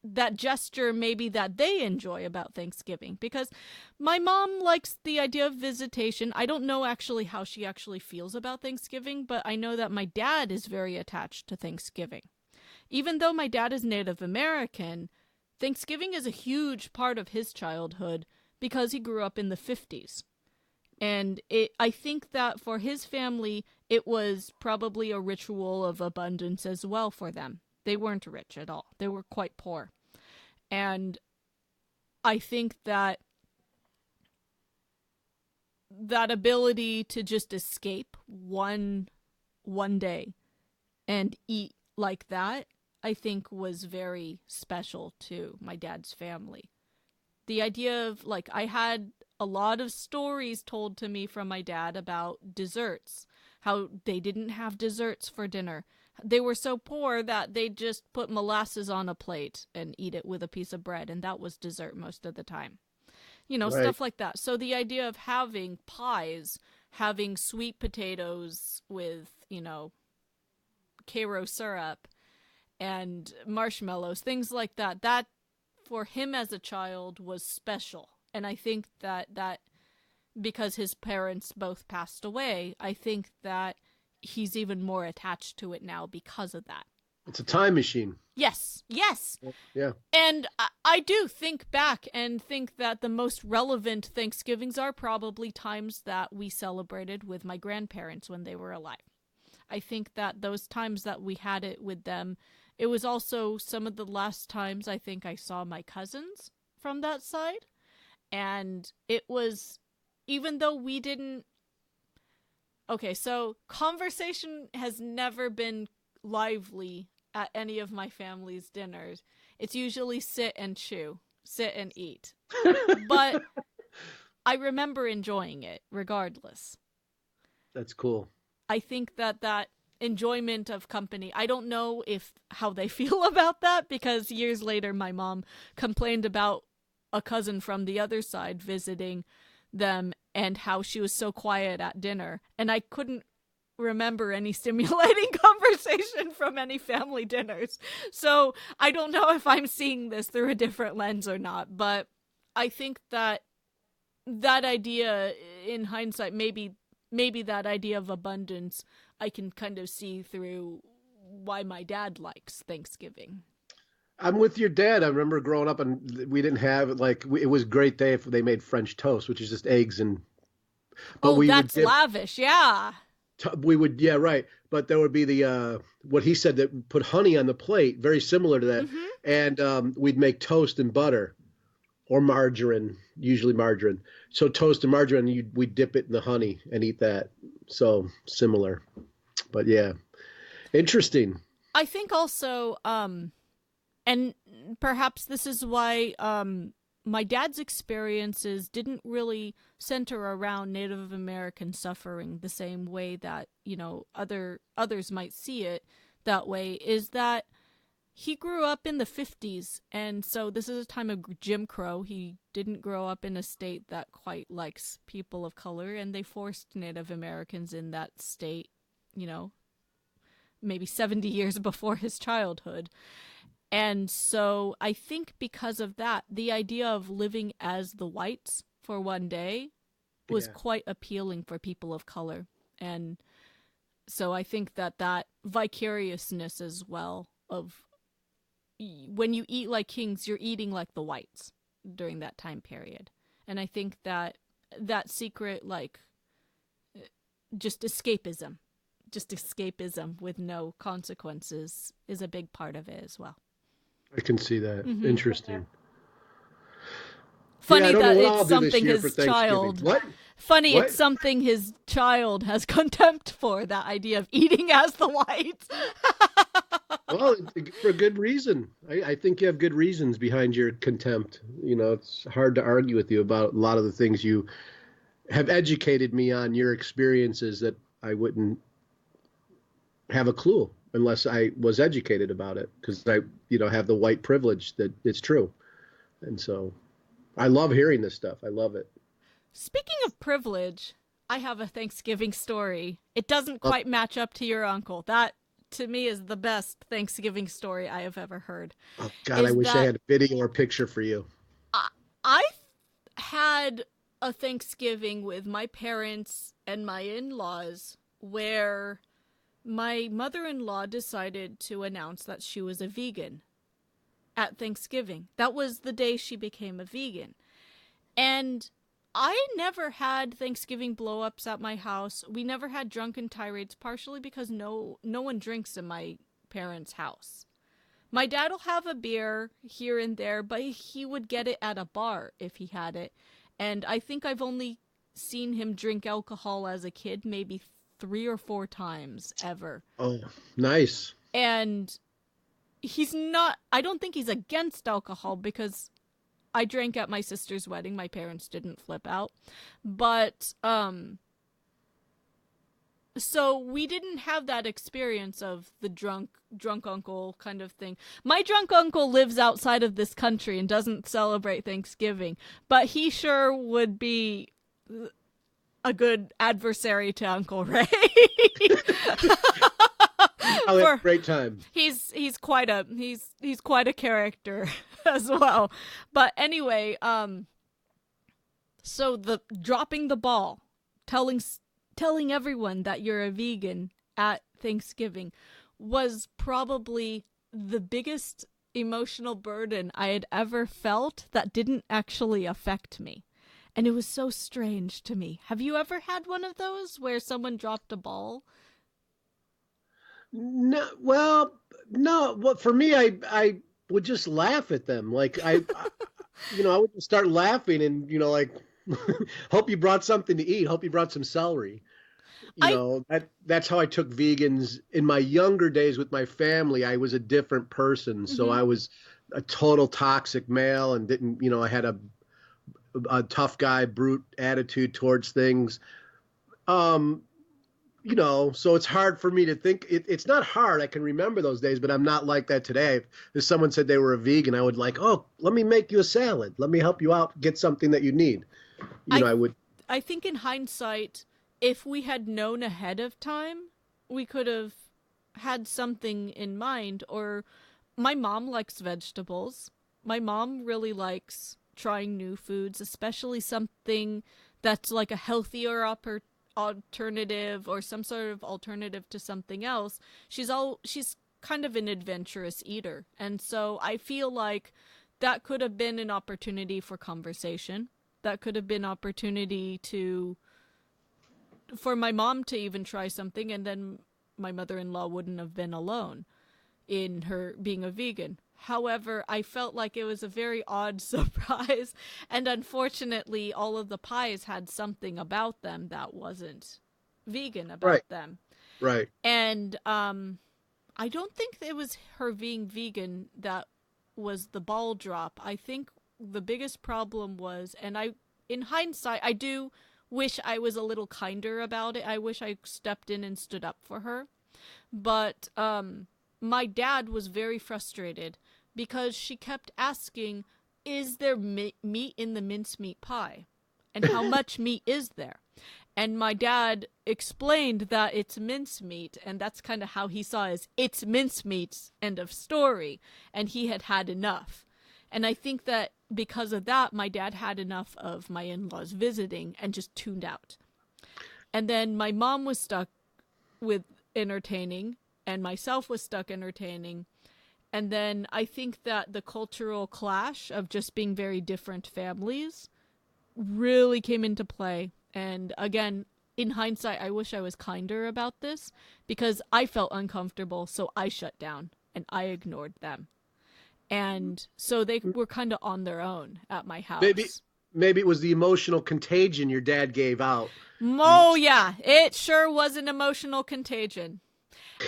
that gesture maybe that they enjoy about Thanksgiving, because my mom likes the idea of visitation. I don't know actually how she actually feels about Thanksgiving, but I know that my dad is very attached to Thanksgiving. Even though my dad is Native American, Thanksgiving is a huge part of his childhood because he grew up in the 50s. And I think that for his family, it was probably a ritual of abundance as well for them. They weren't rich at all. They were quite poor. And I think that that ability to just escape one day and eat like that, I think was very special to my dad's family. The idea of, like, I had a lot of stories told to me from my dad about desserts, how they didn't have desserts for dinner. They were so poor that they just put molasses on a plate and eat it with a piece of bread, and that was dessert most of the time.
Right.
Stuff like that. So the idea of having pies, having sweet potatoes with, Karo syrup and marshmallows, things like that, that for him as a child was special. And I think that because his parents both passed away, I think that he's even more attached to it now because of that.
It's a time machine.
Yes. Yes.
Yeah.
And I do think back and think that the most relevant Thanksgivings are probably times that we celebrated with my grandparents when they were alive. I think that those times that we had it with them, it was also some of the last times I think I saw my cousins from that side. And it was, even though we didn't. Okay, so conversation has never been lively at any of my family's dinners. It's usually sit and chew, sit and eat. But I remember enjoying it regardless.
That's cool.
I think that that enjoyment of company, I don't know if how they feel about that, because years later my mom complained about a cousin from the other side visiting them and how she was so quiet at dinner, and I couldn't remember any stimulating conversation from any family dinners. So I don't know if I'm seeing this through a different lens or not, but I think that that idea in hindsight, maybe that idea of abundance, I can kind of see through why my dad likes Thanksgiving.
I'm with your dad. I remember growing up and we didn't have it was a great day if they made French toast, which is just eggs and but
Oh,
we would
that's
dip
lavish. Yeah.
we would yeah, right. But there would be the what he said that put honey on the plate, very similar to that.
Mhm.
And we'd make toast and butter or margarine, usually margarine. So toast and margarine, we dip it in the honey and eat that. So similar. But yeah, interesting.
I think also and perhaps this is why my dad's experiences didn't really center around Native American suffering the same way that, others might see it that way, is that he grew up in the 50s, and so this is a time of Jim Crow. He didn't grow up in a state that quite likes people of color, and they forced Native Americans in that state, you know, maybe 70 years before his childhood. And so I think because of that, the idea of living as the whites for one day was
Yeah.
quite appealing for people of color. And so I think that that vicariousness as well of when you eat like kings, you're eating like the whites during that time period. And I think that that secret, like, just escapism, just escapism with no consequences is a big part of it as well.
I can see that.
Mm-hmm.
Interesting. Yeah, I
Funny
don't know
that
what
it's
I'll do this
something
year for
his
Thanksgiving.
child.
What?
Funny,
What?
it's something his child has contempt for, that idea of eating as the whites.
Well, for good reason. I think you have good reasons behind your contempt. You know, it's hard to argue with you about a lot of the things you have educated me on, your experiences that I wouldn't have a clue unless I was educated about it because I have the white privilege that it's true. And so I love hearing this stuff. I love it.
Speaking of privilege, I have a Thanksgiving story. It doesn't
Oh,
quite match up to your uncle. That, to me, is the best Thanksgiving story I have ever heard.
oh God, I
Is
wish I
that
had a video or picture for you.
I had a Thanksgiving with my parents and my in-laws where my mother-in-law decided to announce that she was a vegan at Thanksgiving. That was the day she became a vegan. And I never had Thanksgiving blow-ups at my house. We never had drunken tirades, partially because no one drinks in my parents' house. My dad will have a beer here and there, but he would get it at a bar if he had it. And I think I've only seen him drink alcohol as a kid, maybe 3 or 4 times ever.
Oh, nice.
And I don't think he's against alcohol because I drank at my sister's wedding. My parents didn't flip out. But, so we didn't have that experience of the drunk uncle kind of thing. My drunk uncle lives outside of this country and doesn't celebrate Thanksgiving, but he sure would be a good adversary to Uncle Ray.
I'll have a great time.
He's quite a character as well. But anyway, so the dropping the ball, telling everyone that you're a vegan at Thanksgiving was probably the biggest emotional burden I had ever felt that didn't actually affect me. And it was so strange to me. Have you ever had one of those where someone dropped a ball?
No, well, no. Well, for me, I would just laugh at them. Like I would just start laughing and like, hope you brought something to eat. Hope you brought some celery.
I
That's how I took vegans in my younger days with my family. I was a different person, so
mhm.
I was a total toxic male and didn't, I had a tough guy, brute attitude towards things. Um, so it's hard for me to think. It's not hard. I can remember those days, but I'm not like that today. If someone said they were a vegan, I would like, oh, let me make you a salad. Let me help you out, get something that you need.
I
I would.
I think in hindsight, if we had known ahead of time, we could have had something in mind. Or my mom likes vegetables. My mom really likes trying new foods, especially something that's like a healthier alternative or some sort of alternative to something else. She's kind of an adventurous eater. And so I feel like that could have been an opportunity for conversation. That could have been opportunity to for my mom to even try something, and then my mother-in-law wouldn't have been alone in her being a vegan. However, I felt like it was a very odd surprise, and unfortunately, all of the pies had something about them that wasn't vegan
Right,
about them.
right.
And I don't think it was her being vegan that was the ball drop. I think the biggest problem was, and in hindsight, I do wish I was a little kinder about it. I wish I stepped in and stood up for her. But my dad was very frustrated because she kept asking, is there meat in the mincemeat pie? And how much meat is there? And my dad explained that it's mincemeat, and that's kind of how he saw it, as it's mincemeat, end of story. And he had had enough. And I think that because of that, my dad had enough of my in-laws visiting and just tuned out. And then my mom was stuck with entertaining, and myself was stuck entertaining. And then I think that the cultural clash of just being very different families really came into play. And again, in hindsight, I wish I was kinder about this because I felt uncomfortable, so I shut down and I ignored them. And so they were kind of on their own at my
Maybe
house.
maybe it was the emotional contagion your dad gave out.
Oh, yeah, it sure was an emotional contagion.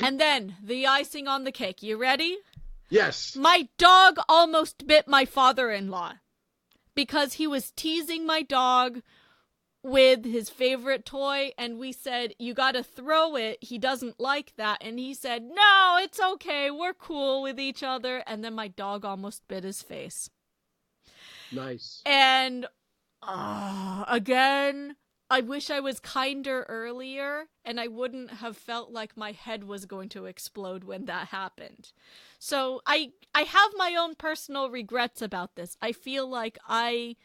And then the icing on the cake. You ready?
Yes.
My dog almost bit my father-in-law because he was teasing my dog with his favorite toy, and we said, you gotta throw it, he doesn't like that, and he said, no, it's okay, we're cool with each other, and then my dog almost bit his face.
Nice.
And again, I wish I was kinder earlier, and I wouldn't have felt like my head was going to explode when that happened. So I have my own personal regrets about this. I feel like I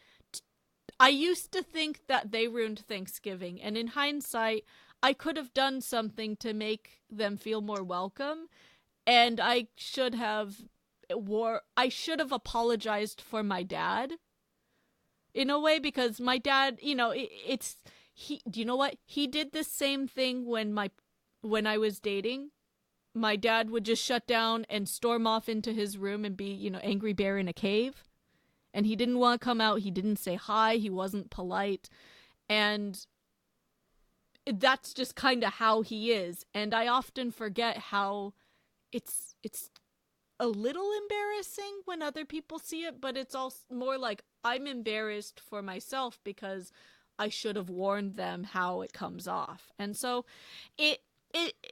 used to think that they ruined Thanksgiving, and in hindsight, I could have done something to make them feel more welcome, and I should have apologized for my dad in a way, because my dad, do you know what? He did the same thing when I was dating. My dad would just shut down and storm off into his room and be, angry bear in a cave. And he didn't want to come out. He didn't say hi. He wasn't polite. And that's just kind of how he is. And I often forget how it's a little embarrassing when other people see it, but it's also more like I'm embarrassed for myself because I should have warned them how it comes off. And so it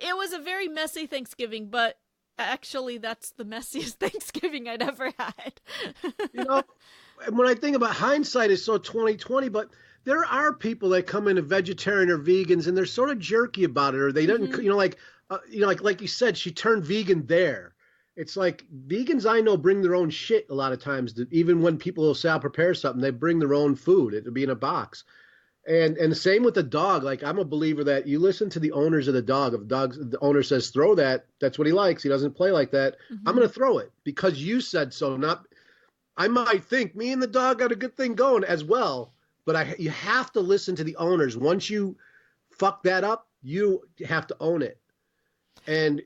was a very messy Thanksgiving, but actually that's the messiest Thanksgiving I'd ever had.
You know, when I think about hindsight is so 2020, but there are people that come into vegetarian or vegans and they're sort of jerky about it, or they didn't,
Mm-hmm.
like you said, she turned vegan there. It's like vegans I know bring their own shit a lot of times. Even when people will say I'll prepare something, they bring their own food. It'll be in a box. And the same with the dog. Like I'm a believer that you listen to the owners of the dog. If the owner says throw that, that's what he likes. He doesn't play like that. I'm
Mm-hmm.
going to throw it because you said so. Not I might think me and the dog got a good thing going as well, but you have to listen to the owners. Once you fuck that up, you have to own it. And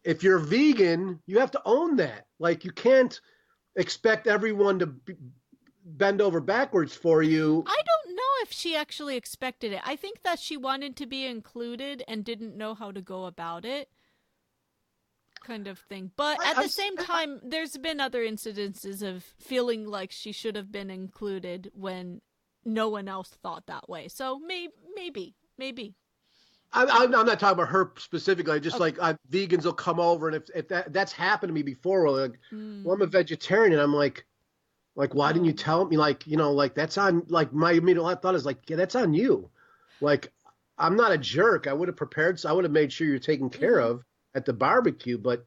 if you're vegan, you have to own that. Like you can't expect everyone to bend over backwards for you.
I don't know if she actually expected it. I think that she wanted to be included and didn't know how to go about it, kind of thing. But at the same time, there's been other incidences of feeling like she should have been included when no one else thought that way. So maybe.
I'm not talking about her specifically. Just
Okay.
like vegans will come over, and if that's happened to me before, like, well, I'm a
Mm.
vegetarian, and I'm like, why didn't you
Oh.
tell me? Like, like that's on. Like my immediate thought is like, yeah, that's on you. Like, I'm not a jerk. I would have prepared. So I would have made sure you're taken care
Mm-hmm.
of at the barbecue. But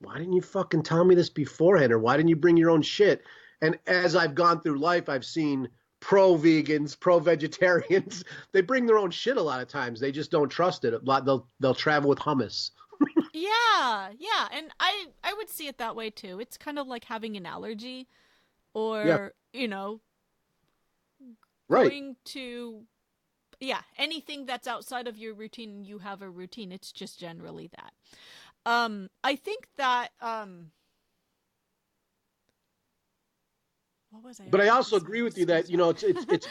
why didn't you fucking tell me this beforehand, or why didn't you bring your own shit? And as I've gone through life, I've seen pro vegans, pro vegetarians. They bring their own shit a lot of times. They just don't trust it. A lot they'll travel with hummus.
Yeah, and I would see it that way too. It's kind of like having an allergy,
Yeah,
or
right.
going to, yeah, anything that's outside of your routine. You have a routine. It's just generally that. I think that what was I
But I
about to
also
say?
agree with you that
Excuse me.
it's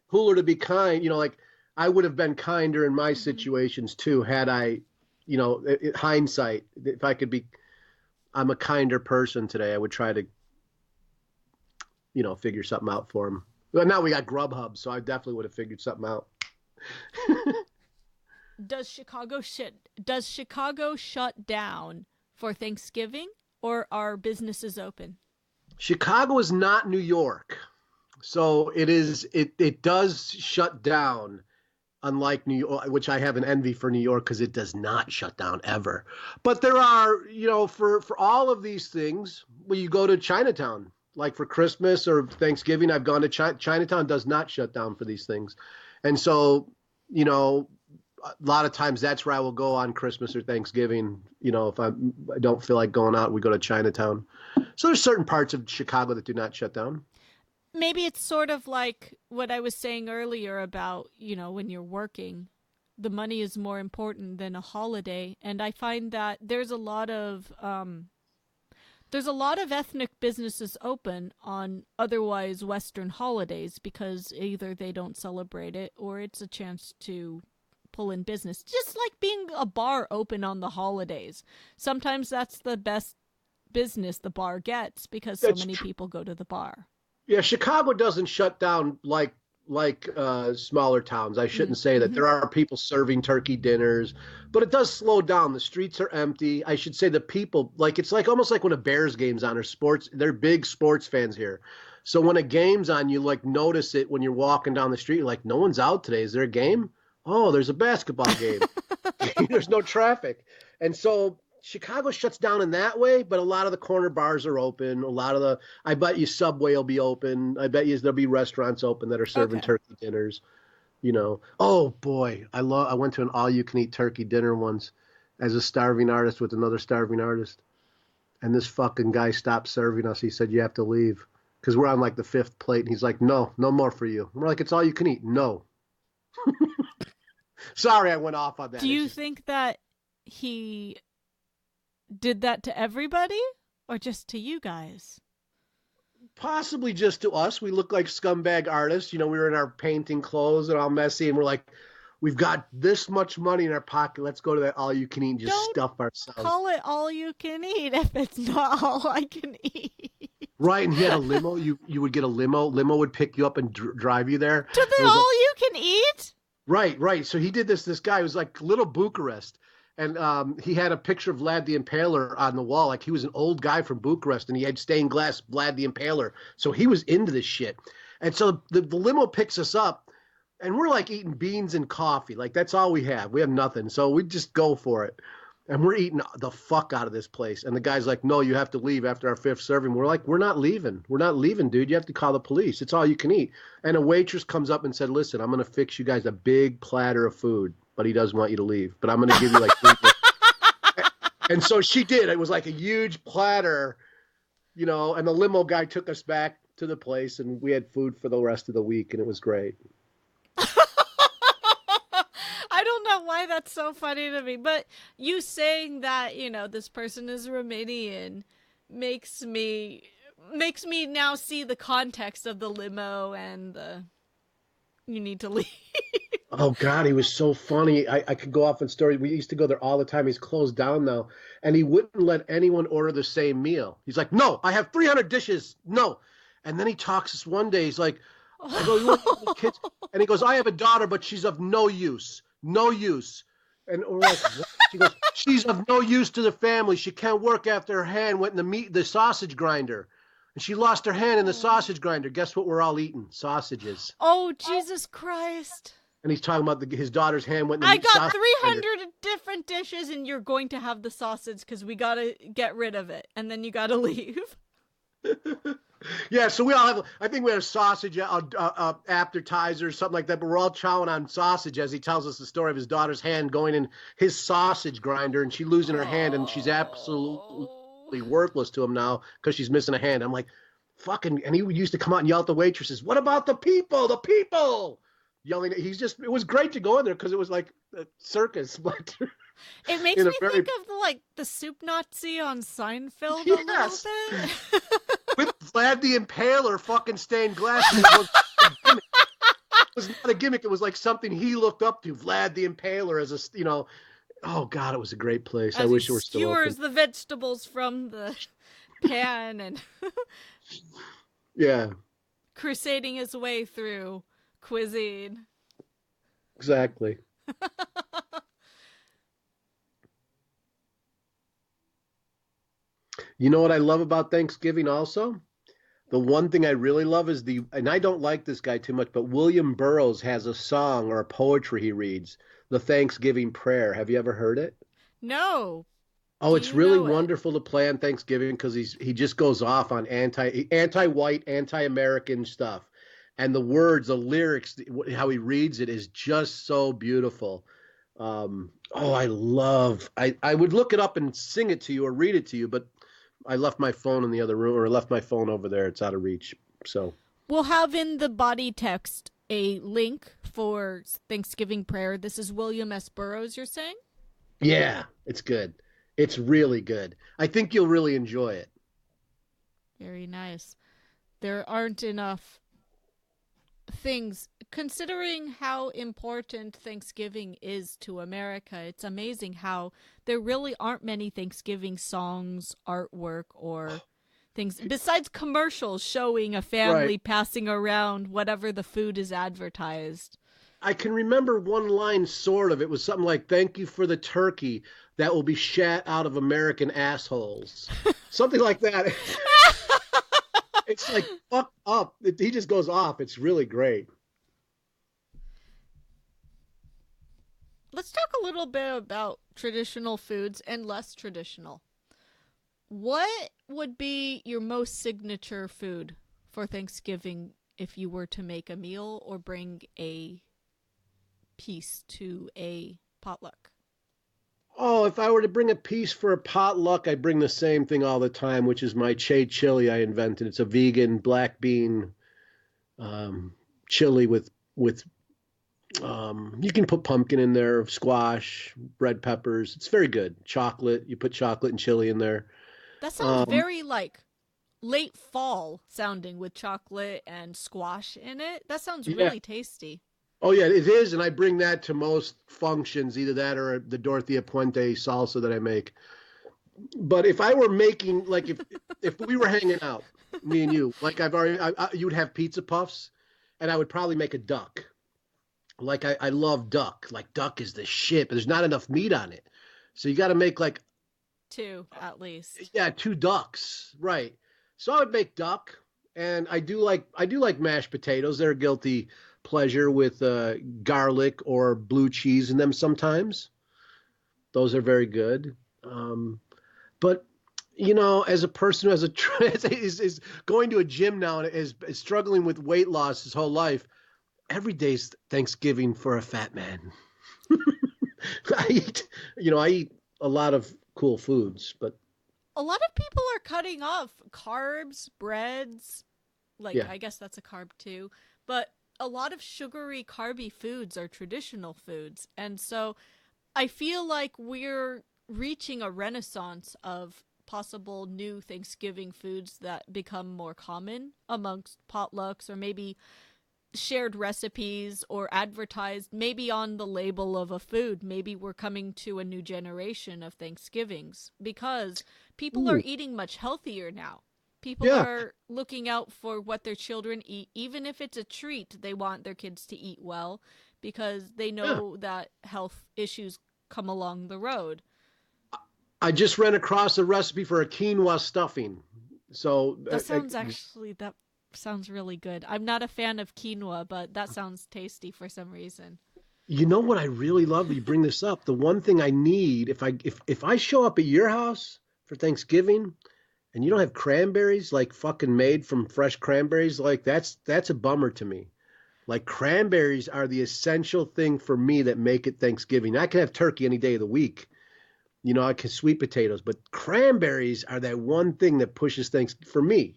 cooler to be kind. Like I would have been kinder in my
Hmm.
situations too had I, hindsight. If I could be, I'm a kinder person today. I would try to figure something out for him. But now we got Grubhub, so I definitely would have figured something out.
Does Chicago shut down for Thanksgiving, or are businesses open?
Chicago is not New York, so it does shut down. Unlike New York, which I have an envy for New York because it does not shut down ever. But there are, for all of these things, when you go to Chinatown, like for Christmas or Thanksgiving, I've gone to Chinatown does not shut down for these things, and so you know a lot of times that's where I will go on Christmas or Thanksgiving. If I don't feel like going out, we go to Chinatown. So there's certain parts of Chicago that do not shut down.
Maybe it's sort of like what I was saying earlier about, when you're working, the money is more important than a holiday. And I find that there's a lot of ethnic businesses open on otherwise Western holidays because either they don't celebrate it or it's a chance to pull in business. Just like being a bar open on the holidays. Sometimes that's the best business the bar gets because so
That's
many people go to the bar.
Yeah, Chicago doesn't shut down like smaller towns. I shouldn't say that.
Mm-hmm.
There are people serving turkey dinners, but it does slow down. The streets are empty. I should say the people like it's like almost like when a Bears game's on or sports. They're big sports fans here. So when a game's on, you like notice it when you're walking down the street. You're like, no one's out today. Is there a game? Oh, there's a basketball game. There's no traffic. And so Chicago shuts down in that way, but a lot of the corner bars are open. I bet you Subway will be open. I bet you there'll be restaurants open that are serving
Okay.
turkey dinners. Oh boy, I went to an all-you-can-eat turkey dinner once as a starving artist with another starving artist, and this fucking guy stopped serving us. He said you have to leave because we're on like the fifth plate, and he's like, no, no more for you. We're like, it's all you can eat. No, sorry, I went off on
Do
that. It's
you
just
think that he did that to everybody or just to you guys?
possibly just to us. We look like scumbag artists. We were in our painting clothes and all messy, and we're like, we've got this much money in our pocket. Let's go to that all you can eat and just
Don't
stuff ourselves.
call it all you can eat if it's not all I can eat.
Right. And he had a limo. You would get a limo. Limo would pick you up and drive you there.
To
It
the
was like,
all you can eat?
right, right. So he did this. This guy was like little Bucharest. And he had a picture of Vlad the Impaler on the wall. Like he was an old guy from Bucharest and he had stained glass Vlad the Impaler. So he was into this shit. And so the limo picks us up and we're like eating beans and coffee. Like that's all we have. We have nothing. So we just go for it. And we're eating the fuck out of this place. And the guy's like, no, you have to leave after our fifth serving. We're like, we're not leaving. We're not leaving, dude. You have to call the police. It's all you can eat. And a waitress comes up and said, listen, I'm going to fix you guys a big platter of food, but he doesn't want you to leave. But I'm going to give you like 3 And so she did. It was like a huge platter, you know, and the limo guy took us back to the place and we had food for the rest of the week and it was great.
I don't know why that's so funny to me, but you saying that, you know, this person is Romanian makes me now see the context of the limo and the you need to leave.
Oh God, he was so funny. I could go off on stories. We used to go there all the time. He's closed down now. And he wouldn't let anyone order the same meal. He's like, no, I have 300 dishes. No. And then he talks us one day. He's like, I go, you want the kids? And he goes, I have a daughter, but she's of no use. No use. And we're like, what? She goes, she's of no use to the family. She can't work after her hand went in the sausage grinder. And she lost her hand in the sausage grinder. Guess what we're all eating? Sausages.
Oh, Jesus Christ.
And he's talking about his daughter's hand went in the
I got
sausage
300
grinder.
different dishes and you're going to have the sausage because we got to get rid of it. And then you got to leave.
Yeah, so we all have, I think we had a sausage appetizer or something like that, but we're all chowing on sausage as he tells us the story of his daughter's hand going in his sausage grinder and she losing her hand and she's absolutely worthless to him now because she's missing a hand. I'm like, fucking, and he used to come out and yell at the waitresses, what about the people? The people! Yelling, it was great to go in there because it was like a circus, but
it makes me think of the soup Nazi on Seinfeld a little bit.
With Vlad the Impaler fucking stained glass. It was not a gimmick. It was like something he looked up to. Vlad the Impaler as a, you know, oh God, it was a great place. I wish it were still open.
Skewers the vegetables from the pan and
yeah,
crusading his way through cuisine.
Exactly. You know what I love about Thanksgiving also? The one thing I really love is and I don't like this guy too much, but William Burroughs has a song or a poetry he reads, the Thanksgiving Prayer. Have you ever heard it?
No.
Oh, it's really wonderful to play on Thanksgiving because he just goes off on anti-white, anti-American stuff. And the words, the lyrics, how he reads it is just so beautiful. I would look it up and sing it to you or read it to you, but I left my phone in the other room, or left my phone over there. It's out of reach. So
we'll have in the body text a link for Thanksgiving prayer. This is William S. Burroughs, you're saying?
Yeah, it's good. It's really good. I think you'll really enjoy it.
Very nice. There aren't enough things, considering how important Thanksgiving is to America. It's amazing how there really aren't many Thanksgiving songs, artwork, or things besides commercials showing a family passing around whatever the food is advertised.
I can remember one line, sort of. It was something like, thank you for the turkey that will be shat out of American assholes. Something like that. It's like, fuck up. He just goes off. It's really great.
Let's talk a little bit about traditional foods and less traditional. What would be your most signature food for Thanksgiving if you were to make a meal or bring a piece to a potluck?
Oh, if I were to bring a piece for a potluck, I'd bring the same thing all the time, which is my Che chili I invented. It's a vegan black bean chili with you can put pumpkin in there, squash, red peppers. It's very good. Chocolate. You put chocolate and chili in there.
That sounds very like late fall sounding with chocolate and squash in it. That sounds really tasty.
Oh, yeah, it is. And I bring that to most functions, either that or the Dorothea Puente salsa that I make. But if I were making, like, if we were hanging out, me and you, like you would have pizza puffs, and I would probably make a duck. Like, I love duck. Like, duck is the shit, but there's not enough meat on it. So you got to make, like...
2, at least.
Yeah, 2 ducks, right. So I would make duck, and I do like mashed potatoes. They're a guilty pleasure with garlic or blue cheese in them sometimes. Those are very good. But you know, as a person who has is going to a gym now and is struggling with weight loss his whole life, every day's Thanksgiving for a fat man. I eat a lot of cool foods, but
A lot of people are cutting off carbs, breads. Like,
yeah,
I guess that's a carb too. But a lot of sugary, carby foods are traditional foods. And so I feel like we're reaching a renaissance of possible new Thanksgiving foods that become more common amongst potlucks, or maybe shared recipes or advertised maybe on the label of a food. Maybe we're coming to a new generation of Thanksgivings because people are
ooh,
eating much healthier now. People
yeah,
are looking out for what their children eat. Even if it's a treat, they want their kids to eat well because they
yeah.
know that health issues come along the road.
I just ran across a recipe for a quinoa stuffing. So,
That sounds really good. I'm not a fan of quinoa, but that sounds tasty for some reason.
you know what I really love? You bring this up. The one thing I need if I show up at your house for Thanksgiving and you don't have cranberries like fucking made from fresh cranberries, like that's a bummer to me. Like cranberries are the essential thing for me that make it Thanksgiving. I can have turkey any day of the week. You know, I can sweet potatoes, but cranberries are that one thing that pushes things for me.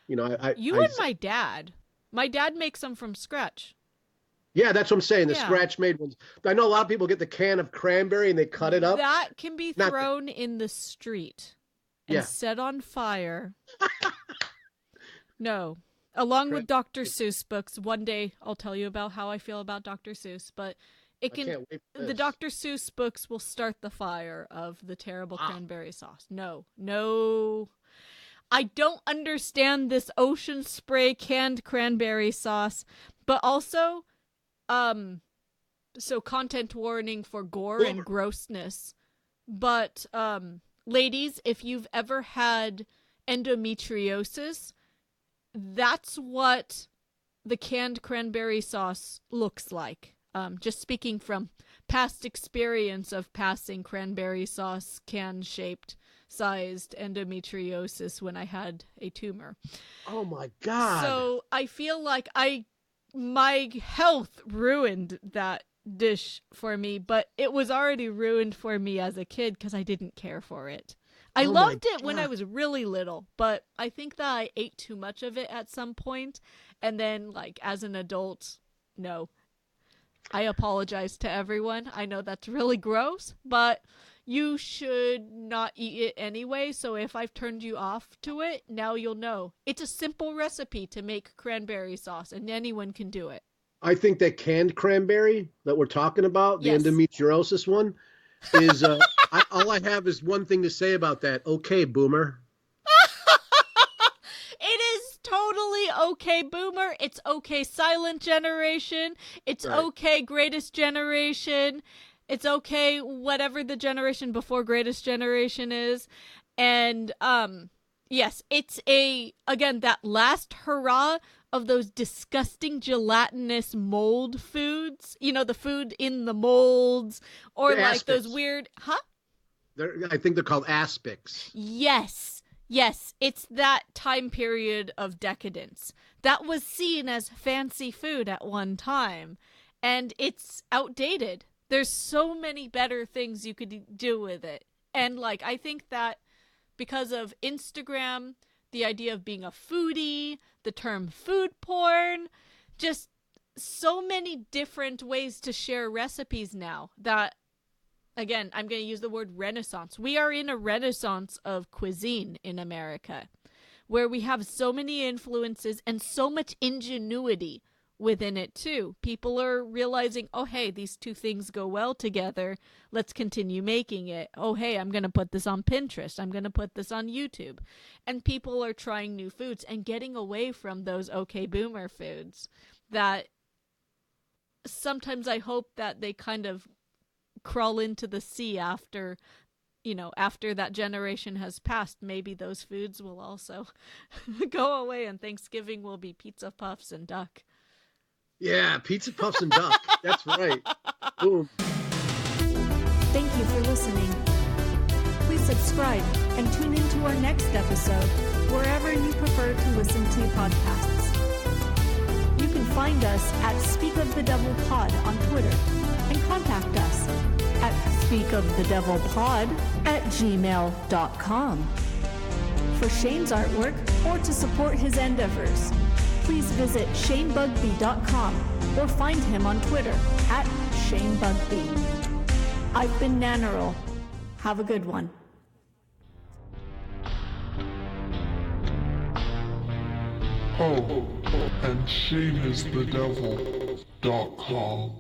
You know,
You and my dad makes them from scratch.
yeah, that's what I'm saying. The
Yeah.
scratch made ones. I know a lot of people get the can of cranberry and they cut it up.
That can be
Not the,
thrown in the street and
yeah.
set on fire. No. Along with
Cran-
Dr. Seuss books, one day I'll tell you about how I feel about Dr. Seuss, but it
I
can
can't wait for
the
this.
Dr. Seuss books will start the fire of the terrible
Wow.
cranberry sauce. No. No. I don't understand this ocean spray canned cranberry sauce, but also so content warning for gore and
Boomer.
grossness. But ladies, if you've ever had endometriosis, that's what the canned cranberry sauce looks like. Just speaking from past experience of passing cranberry sauce can shaped sized endometriosis when I had a tumor.
Oh my God.
So I feel like my health ruined that dish for me, but it was already ruined for me as a kid because I didn't care for it. I
Oh my
loved it when I
God.
was really little, but I think that I ate too much of it at some point, and then like as an adult, no. I apologize to everyone. I know that's really gross, but you should not eat it anyway. So if I've turned you off to it, now you'll know. It's a simple recipe to make cranberry sauce, and anyone can do it.
I think that canned cranberry that we're talking about, the
Yes.
endometriosis one, is all I have is one thing to say about that. Okay, boomer.
It is totally okay, Boomer. It's okay, Silent Generation. It's
Right.
okay, Greatest Generation. It's okay, whatever the generation before Greatest Generation is. And, yes, it's again, that last hurrah of those disgusting gelatinous mold foods. You know, the food in the molds, or
The
like those
aspics.
weird, huh?
I think they're called aspics.
Yes. Yes, it's that time period of decadence. That was seen as fancy food at one time, and it's outdated. There's so many better things you could do with it. And like I think that because of Instagram, the idea of being a foodie, the term food porn, just so many different ways to share recipes now that again, I'm going to use the word renaissance. We are in a renaissance of cuisine in America where we have so many influences and so much ingenuity within it too. People are realizing, oh, hey, these two things go well together. Let's continue making it. Oh, hey, I'm going to put this on Pinterest. I'm going to put this on YouTube. And people are trying new foods and getting away from those okay boomer foods that sometimes I hope that they kind of crawl into the sea after after that generation has passed. Maybe those foods will also go away and Thanksgiving will be pizza puffs and duck.
Yeah, pizza puffs and duck. That's right. Boom.
Thank you for listening. Please subscribe and tune in to our next episode wherever you prefer to listen to podcasts. You can find us at Speak of the Devil Pod on Twitter and contact us at speakofthedevilpod@gmail.com. For Shane's artwork or to support his endeavors, please visit ShaneBugby.com or find him on Twitter at ShaneBugby. I've been Nannerl. Have a good one.
Oh, and ShaneIsTheDevil.com.